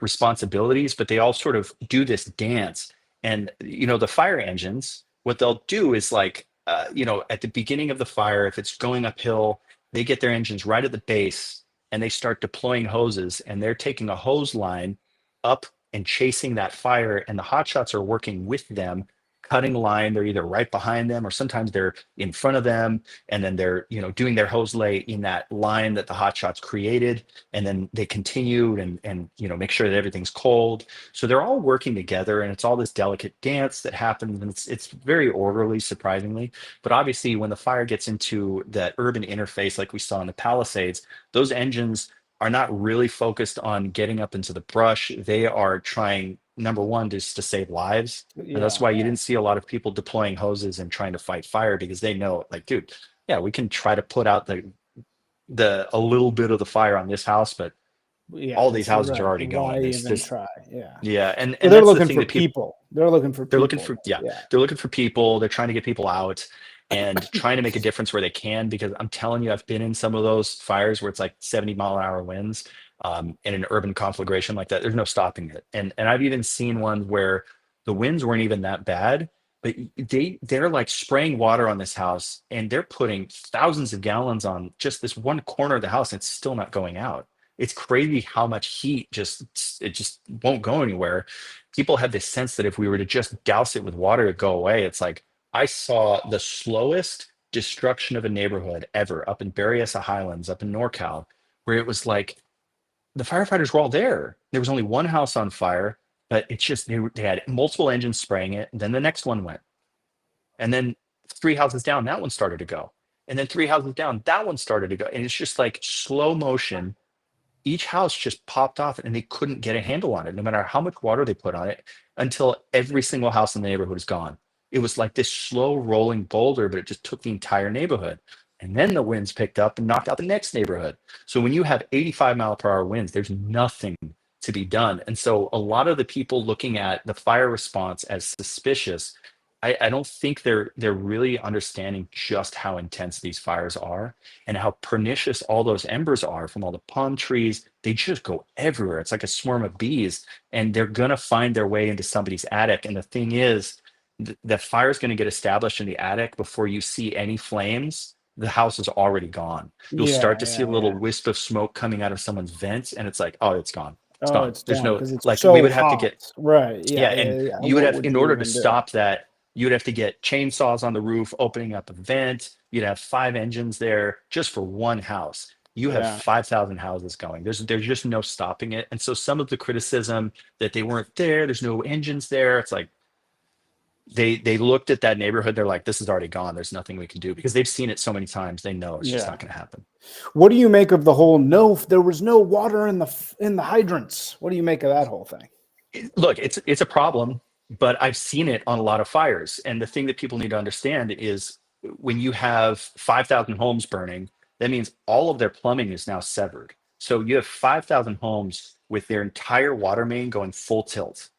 responsibilities, but they all sort of do this dance. And the fire engines, what they'll do is like, at the beginning of the fire, if it's going uphill, they get their engines right at the base and they start deploying hoses, and they're taking a hose line up and chasing that fire, and the hotshots are working with them, cutting line. They're either right behind them or sometimes they're in front of them, and then they're doing their hose lay in that line that the hotshots created, and then they continue and make sure that everything's cold. So they're all working together, and it's all this delicate dance that happens, and it's very orderly, surprisingly. But obviously when the fire gets into that urban interface like we saw in the Palisades, those engines are not really focused on getting up into the brush. They are trying, number one, just to save lives. And that's Yeah. why you didn't see a lot of people deploying hoses and trying to fight fire, because they know, like, dude, yeah, we can try to put out the a little bit of the fire on this house, but Yeah. all these houses are Right. already Why going. even try? Yeah. Yeah, and So they're that's the looking thing for that people people. They're looking for they're looking people. for, yeah, Yeah. they're looking for people. They're trying to get people out and trying to make a difference where they can, because I'm telling you, I've been in some of those fires where it's like 70-mile-an-hour winds, in an urban conflagration like that. There's no stopping it. And I've even seen ones where the winds weren't even that bad, but they're like spraying water on this house, and they're putting thousands of gallons on just this one corner of the house, and it's still not going out. It's crazy how much heat just won't go anywhere. People have this sense that if we were to just douse it with water, it'd go away. It's like, I saw the slowest destruction of a neighborhood ever up in Berryessa Highlands, up in NorCal, where it was like the firefighters were all there. There was only one house on fire, but it's just they had multiple engines spraying it. And then the next one went, and then 3 houses down, that one started to go, and then 3 houses down, that one started to go, and it's just like slow motion. Each house just popped off, and they couldn't get a handle on it, no matter how much water they put on it, until every single house in the neighborhood is gone. It was like this slow rolling boulder, but it just took the entire neighborhood. And then the winds picked up and knocked out the next neighborhood. So when you have 85-mile-per-hour winds, there's nothing to be done. And so a lot of the people looking at the fire response as suspicious, I don't think they're really understanding just how intense these fires are and how pernicious all those embers are from all the palm trees. They just go everywhere. It's like a swarm of bees, and they're gonna find their way into somebody's attic. And the thing is, the fire's gonna get established in the attic before you see any flames. The house is already gone. You'll Yeah, start to see a yeah, little yeah. wisp of smoke coming out of someone's vents, and it's like, oh, it's gone. It's Oh, gone. it's There's done no, because it's like, we so would have to hot. get, Right. yeah, Yeah, and yeah, yeah. you would What have, would in you order to even do? stop that, you would have to get chainsaws on the roof, opening up a vent. You'd have 5 engines there just for one house. You have Yeah. 5,000 houses going. There's just no stopping it. And so some of the criticism that they weren't there, there's no engines there. It's like they looked at that neighborhood. They're like, this is already gone. There's nothing we can do because they've seen it so many times. They know it's just Yeah. not going to happen. What do you make of the whole no, there was no water in the hydrants? What do you make of that whole thing? Look, it's a problem, but I've seen it on a lot of fires. And the thing that people need to understand is when you have 5,000 homes burning, that means all of their plumbing is now severed. So you have 5,000 homes with their entire water main going full tilt,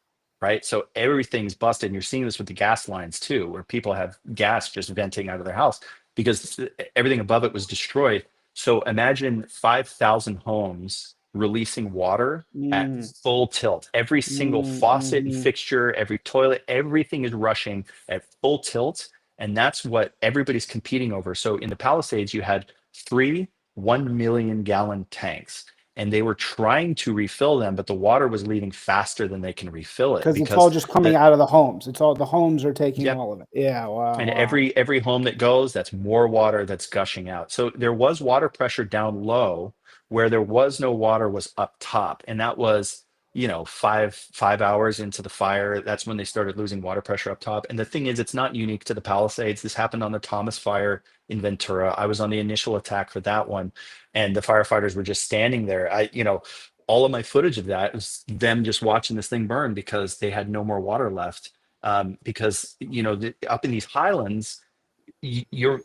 right? So everything's busted. And you're seeing this with the gas lines too, where people have gas just venting out of their house because everything above it was destroyed. So imagine 5,000 homes releasing water at Mm, full tilt. Every single faucet and mhm. fixture, every toilet, everything is rushing at full tilt. And that's what everybody's competing over. So in the Palisades, you had three 1 million gallon tanks, and they were trying to refill them, but the water was leaving faster than they can refill it Because it's all because just coming the, out of the homes. It's all the homes are taking yep, all of it. Yeah. Wow. and Wow. every home that goes, that's more water that's gushing out. So there was water pressure down low. Where there was no water was up top, and that was, five hours into the fire. That's when they started losing water pressure up top. And the thing is, it's not unique to the Palisades. This happened on the Thomas fire in Ventura. I was on the initial attack for that one, and the firefighters were just standing there. All of my footage of that was them just watching this thing burn because they had no more water left. Because up in these highlands, you're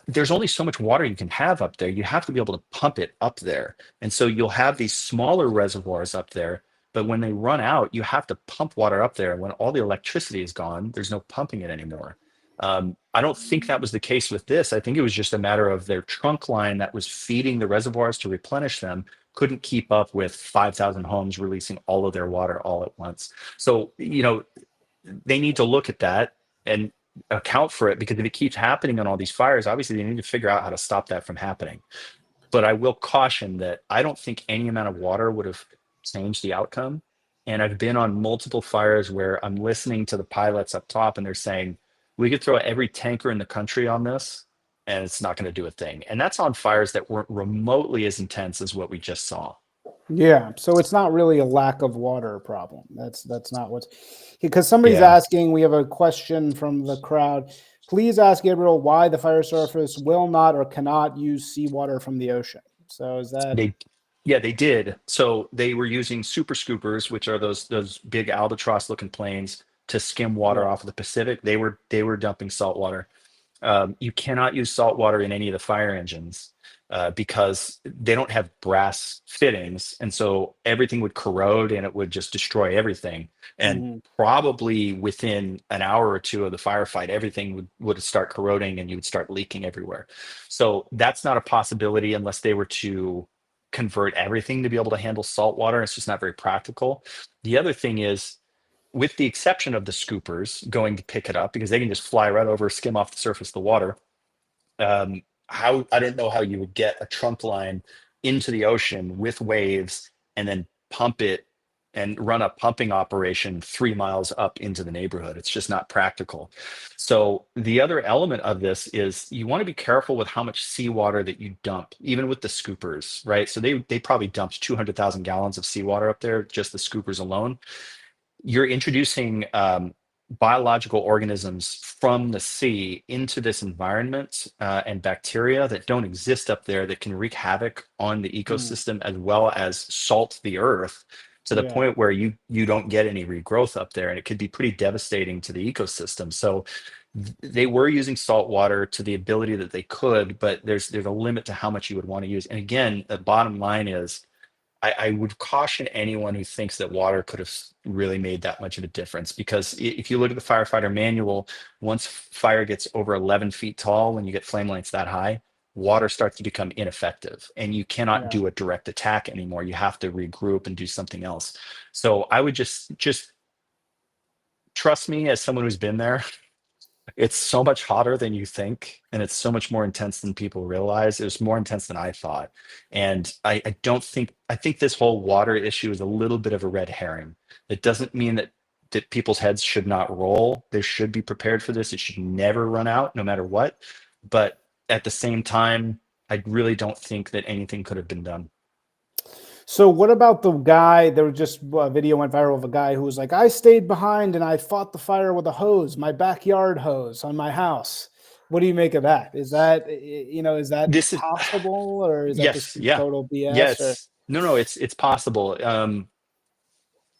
there's only so much water you can have up there. You have to be able to pump it up there, and so you'll have these smaller reservoirs up there, but when they run out, you have to pump water up there, and when all the electricity is gone, there's no pumping it anymore. I don't think that was the case with this. I think it was just a matter of their trunk line that was feeding the reservoirs to replenish them couldn't keep up with 5,000 homes releasing all of their water all at once. So they need to look at that and account for it, because if it keeps happening on all these fires, obviously they need to figure out how to stop that from happening. But I will caution that I don't think any amount of water would have changed the outcome. And I've been on multiple fires where I'm listening to the pilots up top and they're saying, we could throw every tanker in the country on this and it's not going to do a thing. And that's on fires that weren't remotely as intense as what we just saw. Yeah, so it's not really a lack of water problem. That's not what's, because somebody's Yeah. asking. We have a question from the crowd. Please ask Gabriel why the fire service will not or cannot use seawater from the ocean. So is that They, yeah, they did. So they were using super scoopers, which are those big albatross looking planes, to skim water right? off of the Pacific. They were dumping salt water. You cannot use salt water in any of the fire engines because they don't have brass fittings, and so everything would corrode and it would just destroy everything. And Mhm. probably within an hour or two of the firefight, everything would start corroding and you would start leaking everywhere. So that's not a possibility unless they were to convert everything to be able to handle salt water. It's just not very practical. The other thing is, with the exception of the scoopers going to pick it up because they can just fly right over, skim off the surface of the water. How I don't know how you would get a trunk line into the ocean with waves and then pump it and run a pumping operation 3 miles up into the neighborhood. It's just not practical. So the other element of this is you want to be careful with how much seawater that you dump, even with the scoopers, right? So they probably dumped 200,000 gallons of seawater up there, just the scoopers alone. You're introducing biological organisms from the sea into this environment, and bacteria that don't exist up there that can wreak havoc on the Mhm. ecosystem as well as salt the earth to the Yeah. point where you don't get any regrowth up there, and it could be pretty devastating to the ecosystem. So they were using salt water to the ability that they could, but there's a limit to how much you would want to use. And again, the bottom line is I would caution anyone who thinks that water could have really made that much of a difference, because if you look at the firefighter manual, once fire gets over 11 feet tall, when you get flame lengths that high, water starts to become ineffective and you cannot Yeah. do a direct attack anymore. You have to regroup and do something else. So I would just trust me as someone who's been there. It's so much hotter than you think, and it's so much more intense than people realize. It was more intense than I thought. And I don't think, I think this whole water issue is a little bit of a red herring. It doesn't mean that people's heads should not roll. They should be prepared for this. It should never run out, no matter what. But at the same time, I really don't think that anything could have been done. So what about the guy? There was just a video went viral of a guy who was like, I stayed behind and I fought the fire with a hose, my backyard hose on my house. What do you make of that? Is that, is that This is possible, or is that yes, just yeah, total yeah. BS? Or No, it's possible.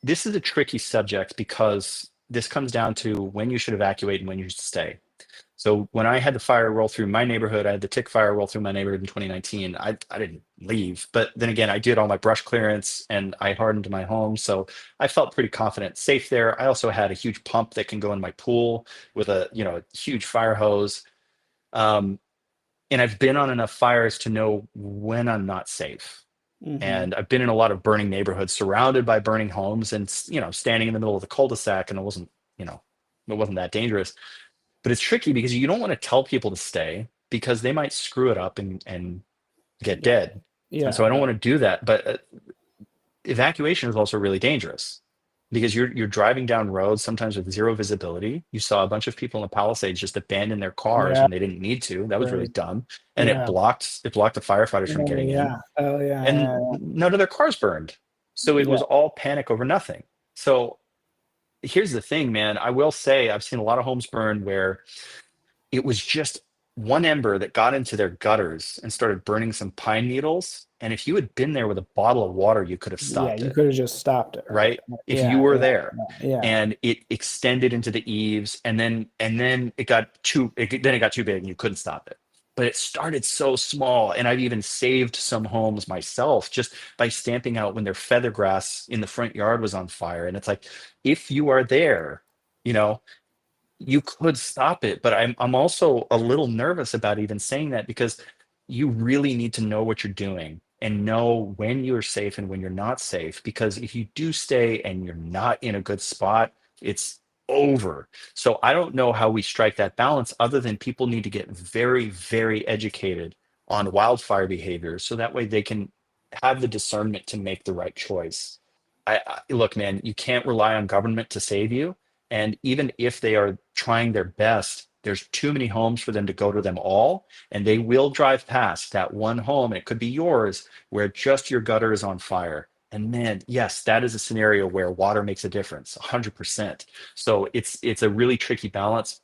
This is a tricky subject because this comes down to when you should evacuate and when you should stay. So when I had the fire roll through my neighborhood, I had the tick fire roll through my neighborhood in 2019. I didn't leave, but then again, I did all my brush clearance and I hardened my home, so I felt pretty confident, safe there. I also had a huge pump that can go in my pool with a huge fire hose. Um, and I've been on enough fires to know when I'm not safe. Mhm. And I've been in a lot of burning neighborhoods, surrounded by burning homes, and standing in the middle of the cul-de-sac, and you know, it wasn't that dangerous. But it's tricky because you don't want to tell people to stay because they might screw it up and get Yeah, dead. And yeah, so I don't right. want to do that. But evacuation is also really dangerous because you're driving down roads sometimes with zero visibility. You saw a bunch of people in the Palisades just abandon their cars Yeah, when they didn't need to. That was really right. dumb, and it Yeah. blocked the firefighters from Oh, getting in, yeah. Oh, yeah, and yeah, none of their cars burned. So it yeah. was all panic over nothing. So here's the thing, man. I will say I've seen a lot of homes burn where it was just one ember that got into their gutters and started burning some pine needles. And if you had been there with a bottle of water, you could have Yeah, stopped you it, could have just stopped it, right? right? If Yeah, you were yeah, there. yeah, And it extended into the eaves, and then it got too big and you couldn't stop it. But it started so small, and I've even saved some homes myself just by stamping out when their feather grass in the front yard was on fire. And it's like, if you are there, you know, you could stop it, but I'm also a little nervous about even saying that because you really need to know what you're doing and know when you're safe and when you're not safe. Because if you do stay and you're not in a good spot, it's over. So I don't know how we strike that balance other than people need to get very, very educated on wildfire behavior so that way they can have the discernment to make the right choice. Look, man, you can't rely on government to save you, and even if they are trying their best, there's too many homes for them to go to them all. And they will drive past that one home, and it could be yours, where just your gutter is on fire. And man, yes, that is a scenario where water makes a difference, 100%. So it's a really tricky balance.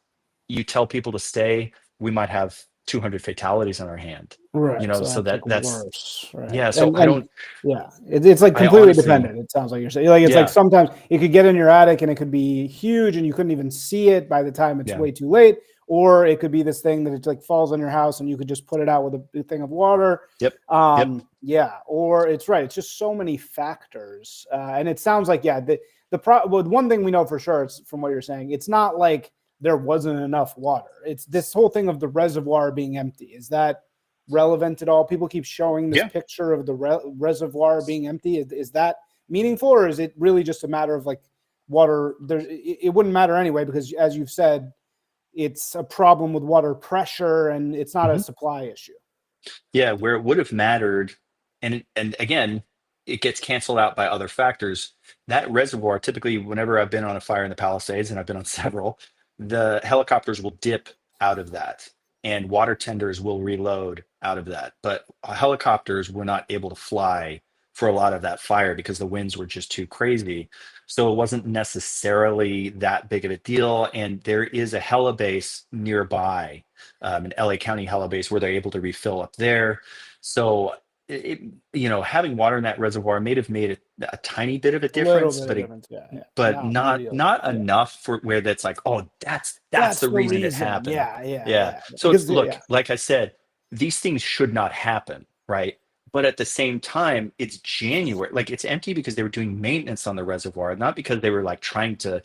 You tell people to stay, we might have 200 fatalities on our hand. right. So So that's like that's worse, right? yeah. So And yeah, it's like I completely honestly, dependent. It sounds like you're saying, like, it's like yeah, sometimes it could get in your attic and it could be huge and you couldn't even see it by the time it's yeah, way too late, or it could be this thing that it like falls on your house and you could just put it out with a thing of water. yep, yep. Yeah, or it's right. It's just so many factors, and it sounds like well, one thing we know for sure, it's from what you're saying, it's not like there wasn't enough water. It's this whole thing of the reservoir being empty. Is that relevant at all? People keep showing this Yeah. picture of the reservoir being empty. Is that meaningful, or is it really just a matter of like water? It wouldn't matter anyway, because as you've said, it's a problem with water pressure and it's not a Mhm. supply issue. Yeah, where it would have mattered, and again, it gets canceled out by other factors. That reservoir, typically, whenever I've been on a fire in the Palisades, and I've been on several, the helicopters will dip out of that, and water tenders will reload out of that. But helicopters were not able to fly for a lot of that fire because the winds were just too crazy. So it wasn't necessarily that big of a deal. And there is a helibase nearby, an LA County helibase, where they're able to refill up there. So having water in that reservoir may have made a tiny bit of a A little difference, bit of difference. Yeah, yeah. but Not really. not Yeah. enough for where that's like, oh, that's That's the the reason it reason. happened. Yeah, yeah, Yeah. yeah. So Because look, yeah, like I said, these things should not happen, right? But at the same time, it's January. Like, it's empty because they were doing maintenance on the reservoir, not because they were like trying to,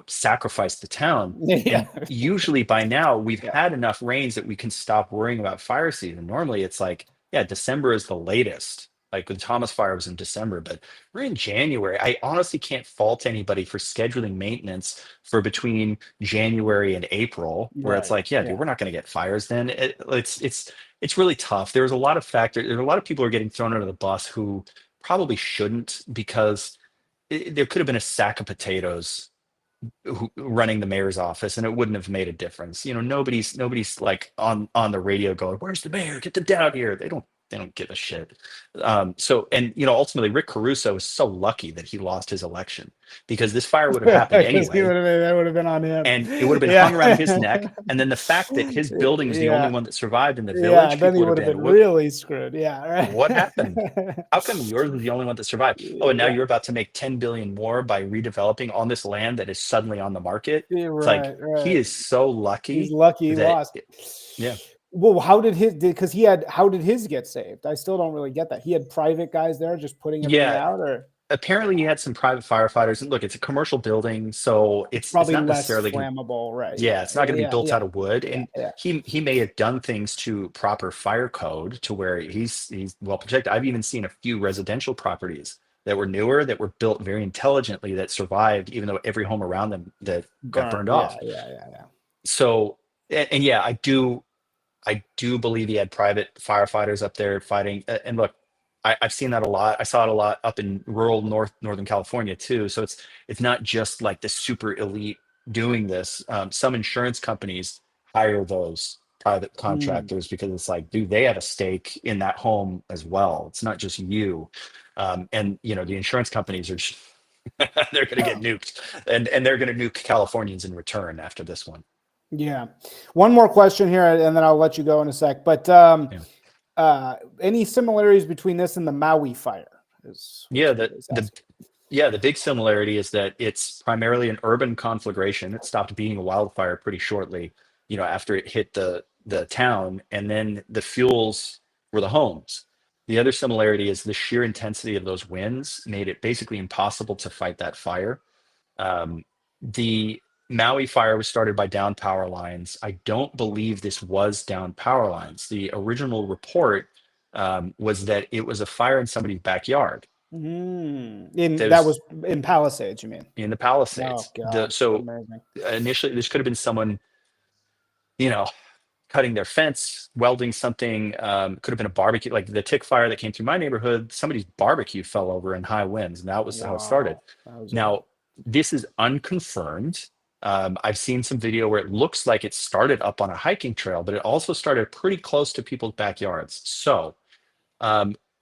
sacrifice the town. Yeah. And usually by now we've Yeah. had enough rains that we can stop worrying about fire season. Normally it's like, yeah, December is the latest. Like the Thomas fire was in December, but we're in January. I honestly can't fault anybody for scheduling maintenance for between January and April, where it's Right. like, yeah, dude, Yeah. we're not going to get fires then. It's really tough. There's a lot of factors. There's a lot of people who are getting thrown under the bus who probably shouldn't, because there could have been a sack of potatoes running the mayor's office, and it wouldn't have made a difference. Nobody's like on the radio going, "Where's the mayor? Get them down here." They don't give a shit. So, and ultimately, Rick Caruso is so lucky that he lost his election, because this fire would have happened Because anyway, that would have been on him. and it would have been Yeah. hung around his neck. And then the fact that his building is the only Yeah. one that survived in the Yeah. village, Then he people would would have have been been, really screwed. Yeah. Right. what happened? How come yours was the only one that survived? Oh, and now Yeah. you're about to make 10 billion more by redeveloping on this land that is suddenly on the market. Yeah, It's like, right. he is so He's lucky lucky he that, lost. yeah. Well, how did his get saved? I still don't really get that. He had private guys there just putting everything Yeah, out, or apparently he had some private firefighters. And look, it's a commercial building, so it's probably not less necessarily going to, flammable, right? yeah, it's not going to be built Yeah. out of wood. Yeah. And Yeah. he may have done things to proper fire code to where he's well protected. I've even seen a few residential properties that were newer, that were built very intelligently, that survived, even though every home around them that got burned off. Yeah. So, and yeah, I do believe he had private firefighters up there fighting. And look, I've seen that a lot. I saw it a lot up in rural Northern California too. So it's not just like the super elite doing this. Some insurance companies hire those private Mm. contractors, because it's like, dude, they have a stake in that home as well. It's not just you. And the insurance companies are just, they're going to get nuked, and they're going to nuke Californians in return after this one. Yeah. One more question here, and then I'll let you go in a sec. But any similarities between this and the Maui fire? Yeah, the big similarity is that it's primarily an urban conflagration. It stopped being a wildfire pretty shortly, after it hit the town, and then the fuels were the homes. The other similarity is the sheer intensity of those winds made it basically impossible to fight that fire. The Maui fire was started by downed power lines. I don't believe this was downed power lines. The original report was that it was a fire in somebody's backyard. That was in Palisades, you mean? In the Palisades. Oh, God, So amazing. initially, this could have been someone, cutting their fence, welding something. Could have been a barbecue, like the tick fire that came through my neighborhood. Somebody's barbecue fell over in high winds, and that was how it started. Now, this is unconfirmed. I've seen some video where it looks like it started up on a hiking trail, but it also started pretty close to people's backyards. So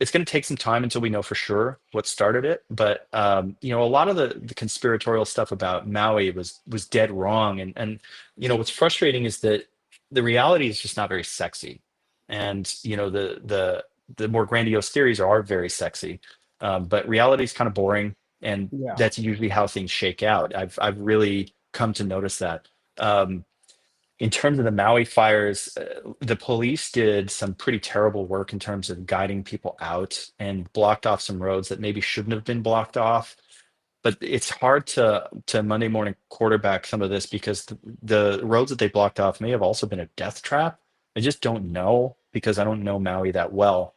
it's going to take some time until we know for sure what started it. But a lot of the conspiratorial stuff about Maui was dead wrong. And what's frustrating is that the reality is just not very sexy. And the more grandiose theories are very sexy, but reality is kind of boring. And that's usually how things shake out. I've really come to notice that. In terms of the Maui fires, the police did some pretty terrible work in terms of guiding people out, and blocked off some roads that maybe shouldn't have been blocked off. But it's hard to Monday morning quarterback some of this, because the roads that they blocked off may have also been a death trap. I just don't know, because I don't know Maui that well.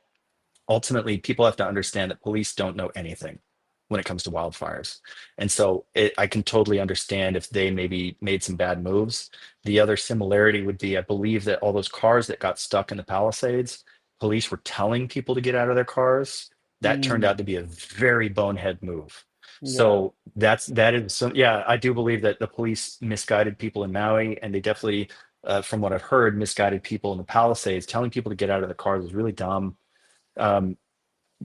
Ultimately, people have to understand that police don't know anything when it comes to wildfires. And so I can totally understand if they maybe made some bad moves. The other similarity would be, I believe that all those cars that got stuck in the Palisades, police were telling people to get out of their cars. That turned out to be a very bonehead move. So I do believe that the police misguided people in Maui, and they definitely, from what I've heard, misguided people in the Palisades. Telling people to get out of the cars is really dumb.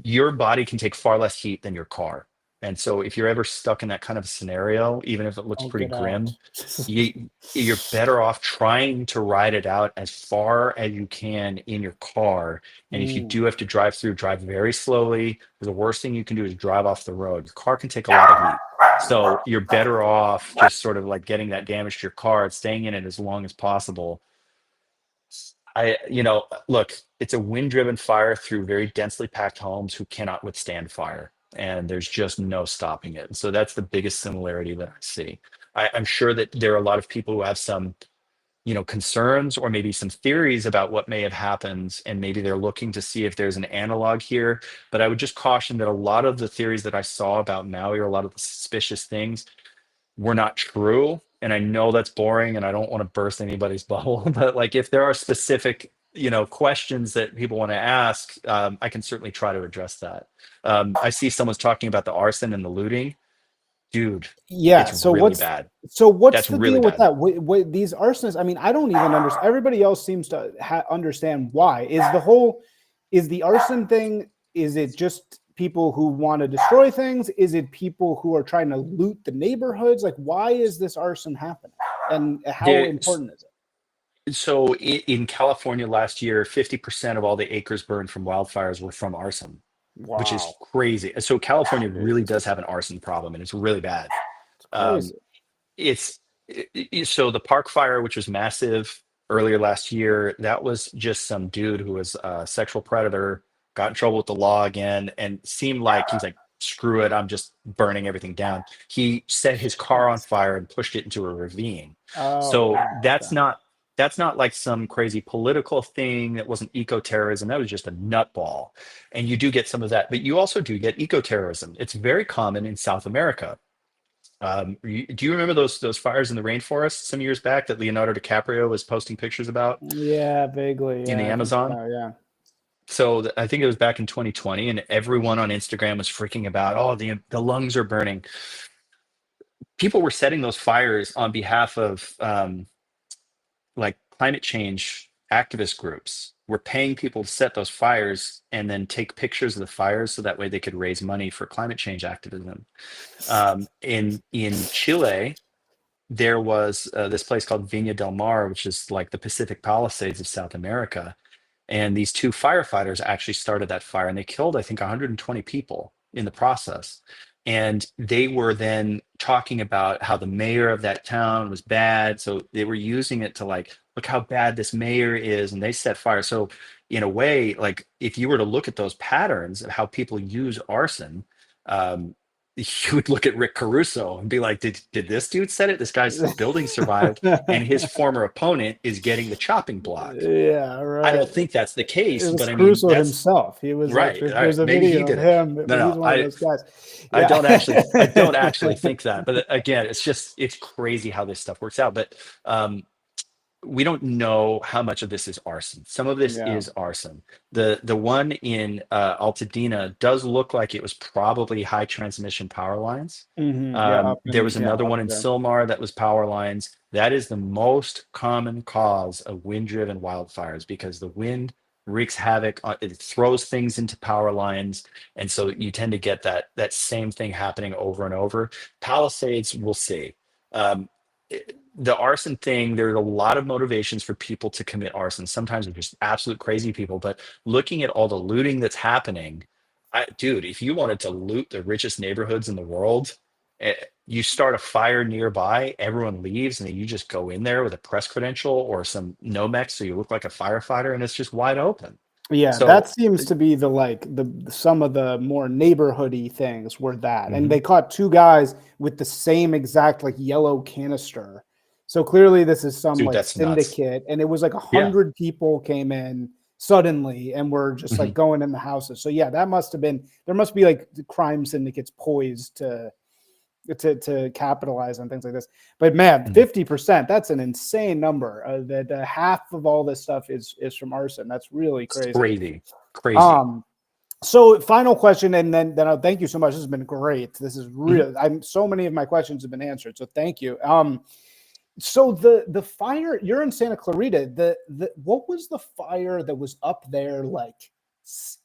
Your body can take far less heat than your car. And so if you're ever stuck in that kind of scenario, even if it looks pretty grim, you're better off trying to ride it out as far as you can in your car. And if you do have to drive very slowly. The worst thing you can do is drive off the road. Your car can take a lot of heat. So you're better off just sort of like getting that damage to your car and staying in it as long as possible. Look, it's a wind-driven fire through very densely packed homes who cannot withstand fire, and there's just no stopping it. So that's the biggest similarity that I see. I'm sure that there are a lot of people who have some, concerns or maybe some theories about what may have happened, and maybe they're looking to see if there's an analog here. But I would just caution that a lot of the theories that I saw about Maui, or a lot of the suspicious things, were not true. And I know that's boring and I don't want to burst anybody's bubble, but like if there are specific, questions that people want to ask, I can certainly try to address that. I see someone's talking about the arson and the looting. Dude, Yeah. it's So really bad. what's That's the really deal with bad. that? These arsonists, I mean, I don't even understand. Everybody else seems to understand why. Is the arson thing, is it just people who want to destroy things? Is it people who are trying to loot the neighborhoods? Like, why is this arson happening? And how There's, important is so in California last year, 50% of all the acres burned from wildfires were from arson, it? which Wow. is crazy. So California really does Jesus. have an arson problem, and it's really bad. It's Um, crazy. so the park fire, which was massive earlier last year, that was just some dude who was a sexual predator, got in trouble with the law again, and seemed like he's like, screw it, I'm just burning everything down. He set his car on fire and pushed it into a ravine. Oh, So wow. that's not like some crazy political thing. That wasn't eco-terrorism. That was just a nutball. And you do get some of that, but you also do get eco-terrorism. It's very common in South America. Do you remember those fires in the rainforest some years back that Leonardo DiCaprio was posting pictures about Yeah, vaguely. in the Yeah, I think Amazon? so. Yeah. So I think it was back in 2020, and everyone on Instagram was freaking about, oh, the lungs are burning. People were setting those fires on behalf of like climate change activist groups. Were paying people to set those fires and then take pictures of the fires so that way they could raise money for climate change activism. In Chile, there was this place called Viña del Mar, which is like the Pacific Palisades of South America. And these two firefighters actually started that fire, and they killed, I think, 120 people in the process. And they were then talking about how the mayor of that town was bad. So they were using it to like, look how bad this mayor is. And they set fire. So, in a way, like if you were to look at those patterns of how people use arson, um, you would look at Rick Caruso and be like, did this dude set it? This guy's building survived, and his former opponent is getting the chopping block. Yeah, I right. don't think that's the It case, was but I mean, Crusoe that's himself. He was like, right. All there's right. a Maybe he video of did it. him. No, He's no, one of those guys. I Yeah. don't actually think that. But again, it's crazy how this stuff works out. But we don't know how much of this is arson. Some of this Yeah. is arson. The one in Altadena does look like it was probably high transmission power lines. Yeah. Up There and was yeah, another up one in there. Silmar that was power lines. That is the most common cause of wind-driven wildfires, because the wind wreaks havoc. It throws things into power lines, and so you tend to get that same thing happening over and over. Palisades, we'll see. Um, the arson thing, there are a lot of motivations for people to commit arson. Sometimes they're just absolute crazy people, but looking at all the looting that's happening, dude, if you wanted to loot the richest neighborhoods in the world, eh, you start a fire nearby, everyone leaves, and then you just go in there with a press credential or some Nomex so you look like a firefighter, and it's just wide open. Yeah, that So, seems to be the some of the more neighborhoody things were that. And mhm, they caught two guys with the same exact like yellow canister. So clearly this is some dude, like that's nuts. syndicate. And it was like Yeah. 100 people came in suddenly and were just like Mhm, going in the houses. So yeah, that must have been, there must be like the crime syndicates poised to capitalize on things like this. But man, mhm. 50%, that's an insane number. That half of all this stuff is from arson. That's really It's crazy. crazy. Crazy. Um, so final question, and then I'll thank you so much. This has been great. This is Mhm. real. I'm so many of my questions have been answered. So thank you. So the fire, you're in Santa Clarita. The what was the fire that was up there like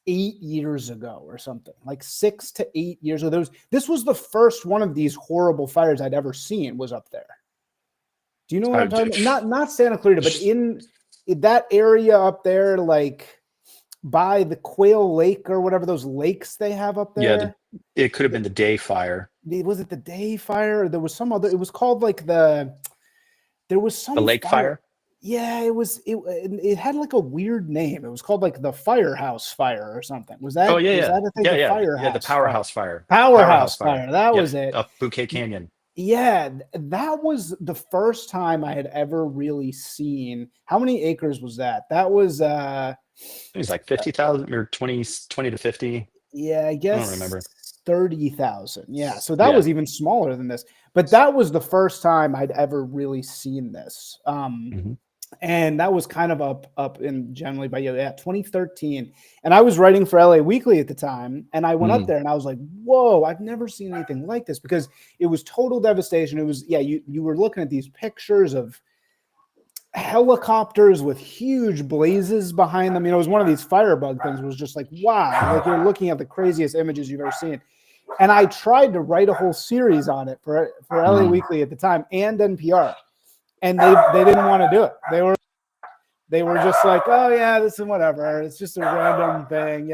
8 years ago or something? Like 6 to 8 years ago. This was the first one of these horrible fires I'd ever seen was up there. Do you know what Uh, I'm talking about? Not Santa Clarita, but in that area up there, like by the Quail Lake or whatever those lakes they have up yeah, there. it could have been the day fire, Was it the day fire? Or there was some other. It was called like there was the some lake fire. fire. Yeah, it had like a weird name. It was called like the Firehouse Fire or something. Was Oh that yeah, was yeah, that a thing? yeah, The yeah, yeah. The Firehouse Fire. powerhouse fire. Powerhouse Fire. Fire. That Yep. was it. Up Bouquet Canyon. Yeah, that was the first time I had ever really seen. How many acres was that? That was It was like 50,000 or 20 to 50. yeah, I I guess don't remember. 30,000. Yeah, so that Yeah. was even smaller than this. But that was the first time I'd ever really seen this. Mhm. And that was kind of up in generally by 2013. And I was writing for LA Weekly at the time, and I went up Mhm. there and I was like, whoa, I've never seen anything like this, because it was total devastation. It was, you were looking at these pictures of helicopters with huge blazes behind them. It was one of these firebug things. It was just like, wow, like you're looking at the craziest images you've ever seen. And I tried to write a whole series on it for LA Weekly at the time and NPR, and they didn't want to do it. They were just like, oh yeah, this is whatever. It's just a random thing,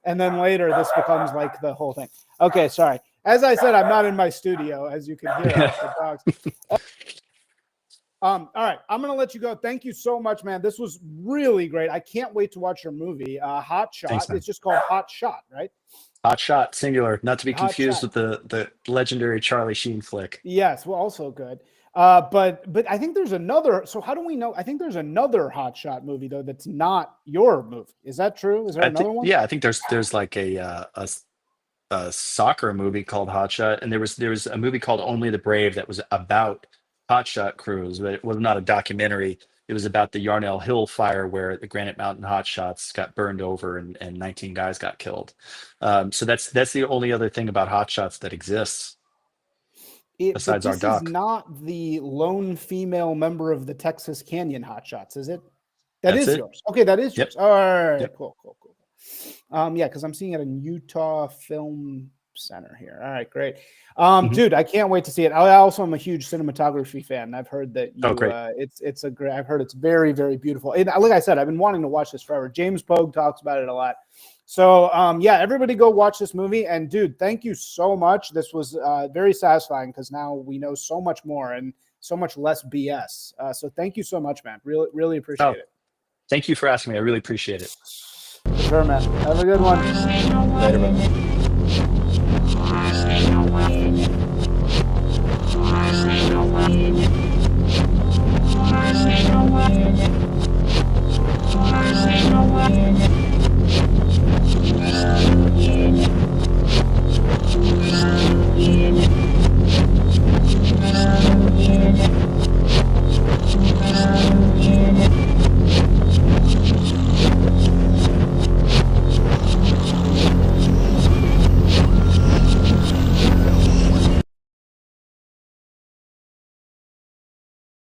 And then later this becomes like the whole thing. Okay, sorry. As I said, I'm not in my studio, as you can hear the dogs. All right, I'm gonna let you go. Thank you so much, man. This was really great. I can't wait to watch your movie, Hotshot. Thanks, man. It's just called Hotshot, right? Hotshot, singular, not to be Hot confused Shot. with the legendary Charlie Sheen flick. Yes, well, also good. But I think there's another. So how do we know? I think there's another Hotshot movie though that's not your movie. Is that true? Is there another one? Yeah, I think there's like a soccer movie called Hotshot, and there was a movie called Only the Brave that was about hotshot crews, but it was not a documentary. It was about the Yarnell Hill fire where the Granite Mountain hotshots got burned over and 19 guys got killed. So that's the only other thing about hotshots that exists besides our doc. This is not the lone female member of the Texas Canyon Hotshots, is it? That's yours. Okay, that is yours. All right, Yep. Cool. Yeah, because I'm seeing it in Utah Film Center here. All right, great. Dude, I can't wait to see it. I also am a huge cinematography fan. I've heard that it's a great. I've heard it's very, very beautiful. And like I said, I've been wanting to watch this forever. James Pogue talks about it a lot. So yeah, everybody go watch this movie. And dude, thank you so much. This was very satisfying because now we know so much more and so much less BS. So thank you so much, man. Really, really appreciate it. Thank you for asking me. I really appreciate it. For sure, man. Have a good one. Later, bud. Yeah.